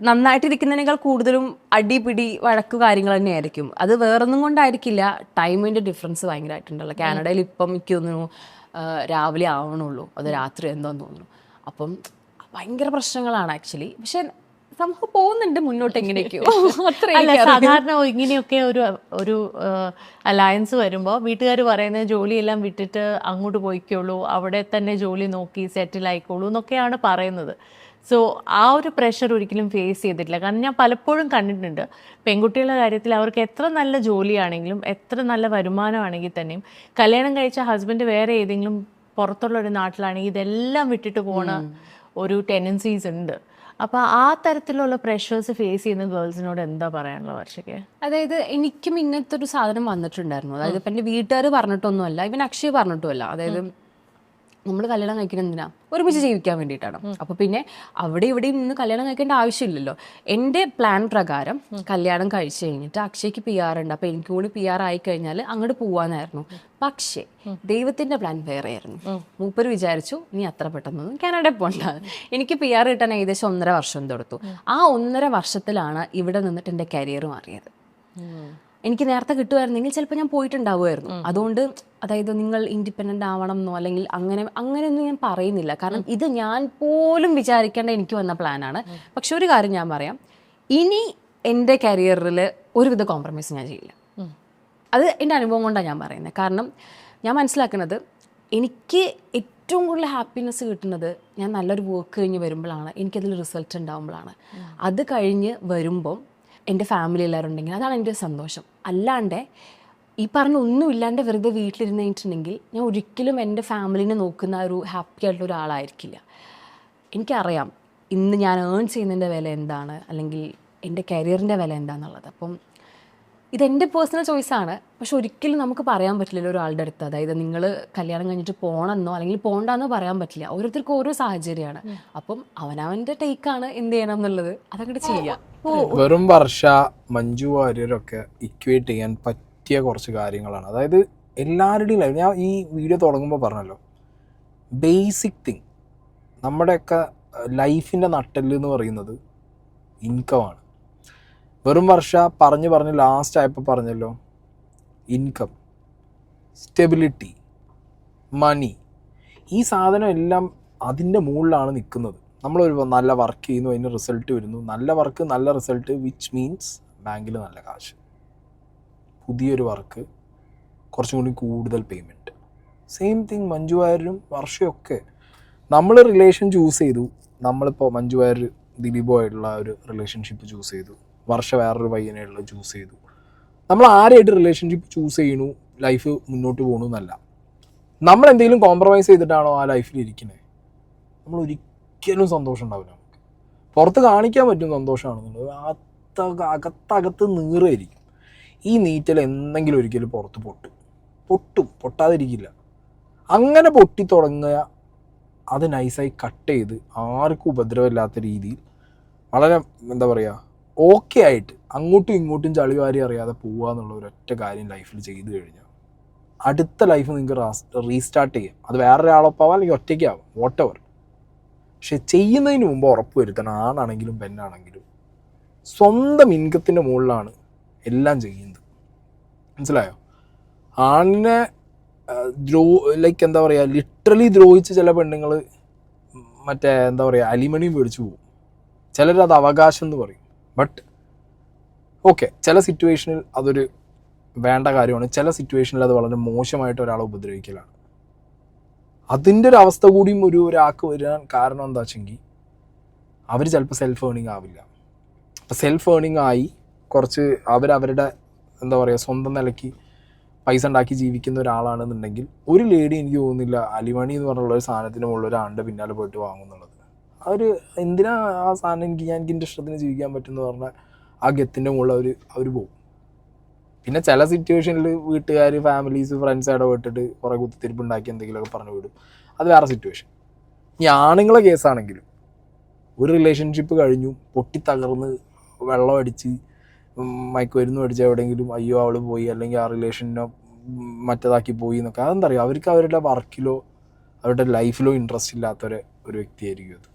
നന്നായിട്ടിരിക്കുന്നതിനേക്കാൾ കൂടുതലും അടിപിടി വഴക്ക് കാര്യങ്ങൾ തന്നെയായിരിക്കും. അത് വേറൊന്നും കൊണ്ടായിരിക്കില്ല, ടൈമിൻ്റെ ഡിഫറൻസ് ഭയങ്കരമായിട്ടുണ്ടല്ലോ. കാനഡയിൽ ഇപ്പം എനിക്ക് തോന്നുന്നു രാവിലെ ആവണുള്ളൂ, അത് രാത്രി എന്താന്ന് തോന്നുന്നു. അപ്പം ഭയങ്കര പ്രശ്നങ്ങളാണ് ആക്ച്വലി. പക്ഷെ സംഭവം പോകുന്നുണ്ട് മുന്നോട്ട് എങ്ങനെയൊക്കെയോ. അത്ര അല്ല, സാധാരണ ഇങ്ങനെയൊക്കെ ഒരു അലയൻസ് വരുമ്പോൾ വീട്ടുകാർ പറയുന്നത് ജോലിയെല്ലാം വിട്ടിട്ട് അങ്ങോട്ട് പോയിക്കോളൂ, അവിടെ തന്നെ ജോലി നോക്കി സെറ്റിൽ ആയിക്കോളൂ എന്നൊക്കെയാണ് പറയുന്നത്. സോ ആ ഒരു പ്രഷർ ഒരിക്കലും ഫേസ് ചെയ്തിട്ടില്ല. കാരണം ഞാൻ പലപ്പോഴും കണ്ടിട്ടുണ്ട് പെൺകുട്ടികളുടെ കാര്യത്തിൽ അവർക്ക് എത്ര നല്ല ജോലിയാണെങ്കിലും എത്ര നല്ല വരുമാനമാണെങ്കിൽ തന്നെയും കല്യാണം കഴിച്ച ഹസ്ബൻഡ് വേറെ ഏതെങ്കിലും പുറത്തുള്ള ഒരു നാട്ടിലാണെങ്കിൽ ഇതെല്ലാം വിട്ടിട്ട് പോണ ഒരു ടെൻഡൻസീസ് ഉണ്ട്. അപ്പോൾ ആ തരത്തിലുള്ള പ്രഷേഴ്സ് ഫേസ് ചെയ്യുന്ന ഗേൾസിനോട് എന്താ പറയാനുള്ള വർഷയ്ക്ക്? അതായത് എനിക്കും ഇങ്ങനത്തെ ഒരു സാധനം വന്നിട്ടുണ്ടായിരുന്നു. അതായത് ഇപ്പം എൻ്റെ വീട്ടുകാർ പറഞ്ഞിട്ടൊന്നുമല്ല, ഇവൻ അക്ഷയ് പറഞ്ഞിട്ടുമല്ല. അതായത് നമ്മൾ കല്യാണം കഴിക്കുന്നത് എന്തിനാ? ഒരുമിച്ച് ജീവിക്കാൻ വേണ്ടിയിട്ടാണ്. അപ്പോൾ പിന്നെ അവിടെ ഇവിടെയും നിന്ന് കല്യാണം കഴിക്കേണ്ട ആവശ്യമില്ലല്ലോ. എൻ്റെ പ്ലാൻ പ്രകാരം കല്യാണം കഴിച്ചു കഴിഞ്ഞിട്ട് അക്ഷയ്ക്ക് PR ഉണ്ട്, അപ്പോൾ എനിക്കും കൂടി PR ആയി കഴിഞ്ഞാൽ അങ്ങോട്ട് പോവാനായിരുന്നു. പക്ഷേ ദൈവത്തിൻ്റെ പ്ലാൻ വേറെ ആയിരുന്നു. മൂപ്പര് വിചാരിച്ചു നീ അത്ര പെട്ടെന്നൊന്നും കാനഡയിൽ പോകണ്ട. എനിക്ക് PR കിട്ടാൻ ഏകദേശം 1.5 വർഷം കൊടുത്തു. ആ 1.5 വർഷത്തിലാണ് ഇവിടെ നിന്നിട്ട് എൻ്റെ കരിയർ മാറിയത്. എനിക്ക് നേരത്തെ കിട്ടുമായിരുന്നെങ്കിൽ ചിലപ്പോൾ ഞാൻ പോയിട്ടുണ്ടാവുമായിരുന്നു. അതുകൊണ്ട് അതായത് നിങ്ങൾ ഇൻഡിപെൻഡൻ്റ് ആവണം എന്നോ അല്ലെങ്കിൽ അങ്ങനെയൊന്നും ഞാൻ പറയുന്നില്ല. കാരണം ഇത് ഞാൻ പോലും വിചാരിക്കേണ്ട എനിക്ക് വന്ന പ്ലാനാണ്. പക്ഷെ ഒരു കാര്യം ഞാൻ പറയാം, ഇനി എൻ്റെ കരിയറിൽ ഒരുവിധ കോംപ്രമൈസ് ഞാൻ ചെയ്യില്ല. അത് എൻ്റെ അനുഭവം കൊണ്ടാണ് ഞാൻ പറയുന്നത്. കാരണം ഞാൻ മനസ്സിലാക്കുന്നത് എനിക്ക് ഏറ്റവും കൂടുതൽ ഹാപ്പിനെസ് കിട്ടുന്നത് ഞാൻ നല്ലൊരു വർക്ക് കഴിഞ്ഞ് വരുമ്പോഴാണ്, എനിക്കതിൽ റിസൾട്ട് ഉണ്ടാകുമ്പോഴാണ്. അത് കഴിഞ്ഞ് വരുമ്പം എൻ്റെ ഫാമിലി എല്ലാവരും ഉണ്ടെങ്കിൽ അതാണ് എൻ്റെ സന്തോഷം. അല്ലാണ്ട് ഈ പറഞ്ഞ ഒന്നും ഇല്ലാണ്ട് വെറുതെ വീട്ടിലിരുന്ന് കഴിഞ്ഞിട്ടുണ്ടെങ്കിൽ ഞാൻ ഒരിക്കലും എൻ്റെ ഫാമിലിനെ നോക്കുന്ന ഒരു ഹാപ്പി ആയിട്ടുള്ള ഒരാളായിരിക്കില്ല. എനിക്കറിയാം ഇന്ന് ഞാൻ ഏൺ ചെയ്യുന്നതിൻ്റെ വില എന്താണ്, അല്ലെങ്കിൽ എൻ്റെ കരിയറിൻ്റെ വില എന്താണെന്നുള്ളത്. അപ്പം ഇതെൻ്റെ പേഴ്സണൽ ചോയ്സാണ്. പക്ഷെ ഒരിക്കലും നമുക്ക് പറയാൻ പറ്റില്ലല്ലോ ഒരാളുടെ അടുത്ത്. അതായത് നിങ്ങൾ കല്യാണം കഴിഞ്ഞിട്ട് പോകണമെന്നോ അല്ലെങ്കിൽ പോകണ്ടെന്നോ പറയാൻ പറ്റില്ല. ഓരോരുത്തർക്കും ഓരോ സാഹചര്യമാണ്. അപ്പം അവനവൻ്റെ ടേക്കാണ് എന്ത് ചെയ്യണം എന്നുള്ളത്, അതങ്ങോട്ട് ചെയ്യാം. വെറും വർഷ മഞ്ജു വാര്യരൊക്കെ ഇക്വേറ്റ് ചെയ്യാൻ പറ്റിയ കുറച്ച് കാര്യങ്ങളാണ്. അതായത് എല്ലാവരുടെയും ലൈഫ്, ഞാൻ ഈ വീഡിയോ തുടങ്ങുമ്പോൾ പറഞ്ഞല്ലോ, ബേസിക് തിങ് നമ്മുടെയൊക്കെ ലൈഫിൻ്റെ നട്ടെല്ല് എന്ന് പറയുന്നത് ഇൻകമാണ്. വെറും വർഷ പറഞ്ഞ് ലാസ്റ്റ് ആയപ്പോൾ പറഞ്ഞല്ലോ, ഇൻകം, സ്റ്റെബിലിറ്റി, മണി, ഈ സാധനം എല്ലാം അതിൻ്റെ മുകളിലാണ് നിൽക്കുന്നത്. നമ്മളൊരു നല്ല വർക്ക് ചെയ്യുന്നു, അതിന് റിസൾട്ട് വരുന്നു, നല്ല വർക്ക് നല്ല റിസൾട്ട്, വിച്ച് മീൻസ് ബാങ്കിൽ നല്ല കാശ്, പുതിയൊരു വർക്ക് കുറച്ചും കൂടി കൂടുതൽ പേയ്മെൻറ്റ്. സെയിം തിങ് മഞ്ജു വാര്യരും വർഷയൊക്കെ. നമ്മൾ റിലേഷൻ ചൂസ് ചെയ്തു. നമ്മളിപ്പോൾ മഞ്ജു വാര്യർ ദിലീപുമായിട്ടുള്ള ഒരു റിലേഷൻഷിപ്പ് ചൂസ് ചെയ്തു, വർഷ വേറൊരു പയ്യനായിട്ടുള്ള ചൂസ് ചെയ്തു. നമ്മൾ ആരായിട്ട് റിലേഷൻഷിപ്പ് ചൂസ് ചെയ്യണു, ലൈഫ് മുന്നോട്ട് പോകണു എന്നല്ല, നമ്മൾ എന്തെങ്കിലും കോംപ്രമൈസ് ചെയ്തിട്ടാണോ ആ ലൈഫിൽ ഇരിക്കുന്നത്, നമ്മൾ ഒരിക്കലും സന്തോഷം ഉണ്ടാവില്ല. നമുക്ക് പുറത്ത് കാണിക്കാൻ പറ്റും സന്തോഷമാണെന്നുള്ളത്, അകത്തകത്ത് നീറായിരിക്കും. ഈ നീറ്റൽ എന്തെങ്കിലും ഒരിക്കലും പുറത്ത് പൊട്ടാതിരിക്കില്ല. അങ്ങനെ പൊട്ടി തുടങ്ങുക, അത് നൈസായി കട്ട് ചെയ്ത് ആർക്കും ഉപദ്രവമില്ലാത്ത രീതിയിൽ വളരെ എന്താ പറയുക ഓക്കെ ആയിട്ട് അങ്ങോട്ടും ഇങ്ങോട്ടും ചളിവാരി അറിയാതെ പോവുക എന്നുള്ള ഒരൊറ്റ കാര്യം ലൈഫിൽ ചെയ്തു കഴിഞ്ഞാൽ അടുത്ത ലൈഫ് നിങ്ങൾക്ക് റീസ്റ്റാർട്ട് ചെയ്യാം. അത് വേറൊരാളൊപ്പാവാം അല്ലെങ്കിൽ ഒറ്റയ്ക്കാവാം, വോട്ടെവർ. പക്ഷെ ചെയ്യുന്നതിന് മുമ്പ് ഉറപ്പ് വരുത്തണം, ആണാണെങ്കിലും പെണ്ണാണെങ്കിലും സ്വന്തം ഇൻകത്തിൻ്റെ മുകളിലാണ് എല്ലാം ചെയ്യുന്നത്. മനസ്സിലായോ? ആണിനെ ലൈക്ക് എന്താ പറയുക, ലിറ്ററലി ദ്രോഹിച്ച് ചില പെണ്ണുങ്ങൾ മറ്റേ എന്താ പറയുക അലിമണിയും മേടിച്ചു പോകും. ചിലരത് അവകാശം എന്ന് പറയും. ബട്ട് ഓക്കെ, ചില സിറ്റുവേഷനിൽ അതൊരു വേണ്ട കാര്യമാണ്, ചില സിറ്റുവേഷനിൽ അത് വളരെ മോശമായിട്ട് ഒരാളെ ഉപദ്രവിക്കലാണ്. അതിൻ്റെ ഒരു അവസ്ഥ കൂടിയും ഒരാൾക്ക് വരാൻ കാരണം എന്താ വെച്ചെങ്കിൽ അവർ ചിലപ്പോൾ സെൽഫ് ഏണിങ് ആവില്ല. അപ്പോൾ സെൽഫ് ഏണിങ് ആയി കുറച്ച് അവരവരുടെ എന്താ പറയുക സ്വന്തം നിലയ്ക്ക് പൈസ ഉണ്ടാക്കി ജീവിക്കുന്ന ഒരാളാണെന്നുണ്ടെങ്കിൽ ഒരു ലേഡി എനിക്ക് തോന്നുന്നില്ല അലിമണി എന്ന് പറഞ്ഞുള്ളൊരു സാധനത്തിന് മുകളിൽ ഒരാളുടെ പിന്നാലെ പോയിട്ട് വാങ്ങുന്നുള്ളത്. എന്തിനാ ആ സാധനം എനിക്ക് എൻ്റെ ഇഷ്ടത്തിന് ജീവിക്കാൻ പറ്റുമെന്ന് പറഞ്ഞാൽ ആ ഗത്തിൻ്റെ മുകളിൽ അവർ പോകും. പിന്നെ ചില സിറ്റുവേഷനിൽ വീട്ടുകാർ, ഫാമിലീസ്, ഫ്രണ്ട്സ് ഇടപെട്ടിട്ട് കുറേ കുത്തിത്തിരിപ്പ് ഉണ്ടാക്കി എന്തെങ്കിലുമൊക്കെ പറഞ്ഞു വിടും. അത് വേറെ സിറ്റുവേഷൻ. ഈ ആണുങ്ങളെ കേസാണെങ്കിലും ഒരു റിലേഷൻഷിപ്പ് കഴിഞ്ഞു പൊട്ടിത്തകർന്ന് വെള്ളം അടിച്ച് മയക്കുമരുന്ന് അടിച്ച് എവിടെയെങ്കിലും അയ്യോ അവൾ പോയി അല്ലെങ്കിൽ ആ റിലേഷനോ മറ്റേതാക്കി പോയി എന്നൊക്കെ, അതെന്താ പറയുക, അവർക്ക് അവരുടെ വർക്കിലോ അവരുടെ ലൈഫിലോ ഇൻട്രസ്റ്റ് ഇല്ലാത്തൊരു വ്യക്തിയായിരിക്കും അത്.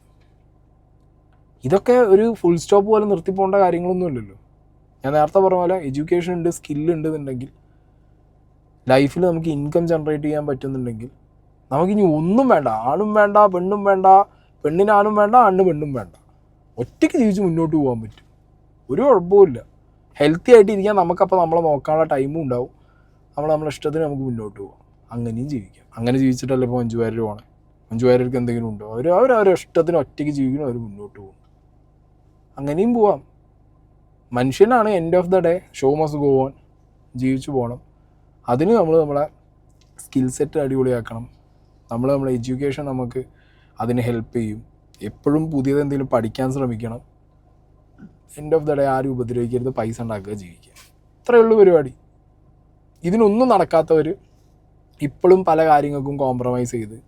ഇതൊക്കെ ഒരു ഫുൾ സ്റ്റോപ്പ് പോലെ നിർത്തിപ്പോകേണ്ട കാര്യങ്ങളൊന്നും ഇല്ലല്ലോ. ഞാൻ നേരത്തെ പറഞ്ഞ പോലെ എഡ്യൂക്കേഷൻ ഉണ്ട്, സ്കില്ലുണ്ട് എന്നുണ്ടെങ്കിൽ, ലൈഫിൽ നമുക്ക് ഇൻകം ജനറേറ്റ് ചെയ്യാൻ പറ്റുന്നുണ്ടെങ്കിൽ നമുക്കിനി ഒന്നും വേണ്ട. ആണും വേണ്ട, പെണ്ണും വേണ്ട, പെണ്ണിന് ആണും വേണ്ട, ആണിന് പെണ്ണും വേണ്ട. ഒറ്റയ്ക്ക് ജീവിച്ച് മുന്നോട്ട് പോകാൻ പറ്റും, ഒരു കുഴപ്പമില്ല. ഹെൽത്തി ആയിട്ട് ഇരിക്കാൻ നമുക്കപ്പോൾ നമ്മളെ നോക്കാനുള്ള ടൈമും ഉണ്ടാവും, നമ്മളെ ഇഷ്ടത്തിന് നമുക്ക് മുന്നോട്ട് പോകാം, അങ്ങനെയും ജീവിക്കാം. അങ്ങനെ ജീവിച്ചിട്ടല്ലേ ഇപ്പോൾ 5 പേര് പോകണേ. 5 പേർക്ക് എന്തെങ്കിലും ഉണ്ടോ? അവരവരുടെ ഇഷ്ടത്തിന് ഒറ്റയ്ക്ക് ജീവിക്കണം, അവർ മുന്നോട്ട് പോകും, അങ്ങനെയും പോവാം. മനുഷ്യനാണ് end of the day, show must go on, ജീവിച്ചു പോകണം. അതിന് നമ്മൾ നമ്മളെ സ്കിൽ സെറ്റ് അടിപൊളിയാക്കണം. നമ്മളെ എഡ്യൂക്കേഷൻ നമുക്ക് അതിന് ഹെൽപ്പ് ചെയ്യും. എപ്പോഴും പുതിയത് എന്തെങ്കിലും പഠിക്കാൻ ശ്രമിക്കണം. എൻഡ് ഓഫ് ദ ഡേ ആരും ഉപദ്രവിക്കരുത്, പൈസ ഉണ്ടാക്കുക, ജീവിക്കുക, ഇത്രയേ ഉള്ളൂ പരിപാടി. ഇതിനൊന്നും നടക്കാത്തവർ ഇപ്പോഴും പല കാര്യങ്ങൾക്കും കോംപ്രമൈസ് ചെയ്ത്,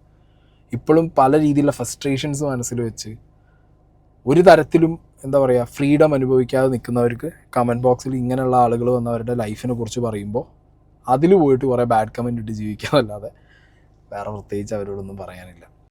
ഇപ്പോഴും പല രീതിയിലുള്ള ഫ്രസ്ട്രേഷൻസ് മനസ്സിൽ വെച്ച് ഒരു തരത്തിലും എന്താ പറയുക ഫ്രീഡം അനുഭവിക്കാതെ നിൽക്കുന്നവർക്ക് കമൻറ്റ് ബോക്സിൽ ഇങ്ങനെയുള്ള ആളുകൾ വന്ന് അവരുടെ ലൈഫിനെ കുറിച്ച് പറയുമ്പോൾ അതിൽ പോയിട്ട് കുറേ ബാഡ് കമൻറ്റ് ഇട്ട് ജീവിക്കാനല്ലാതെ വേറെ പ്രത്യേകിച്ച് അവരോടൊന്നും പറയാനില്ല.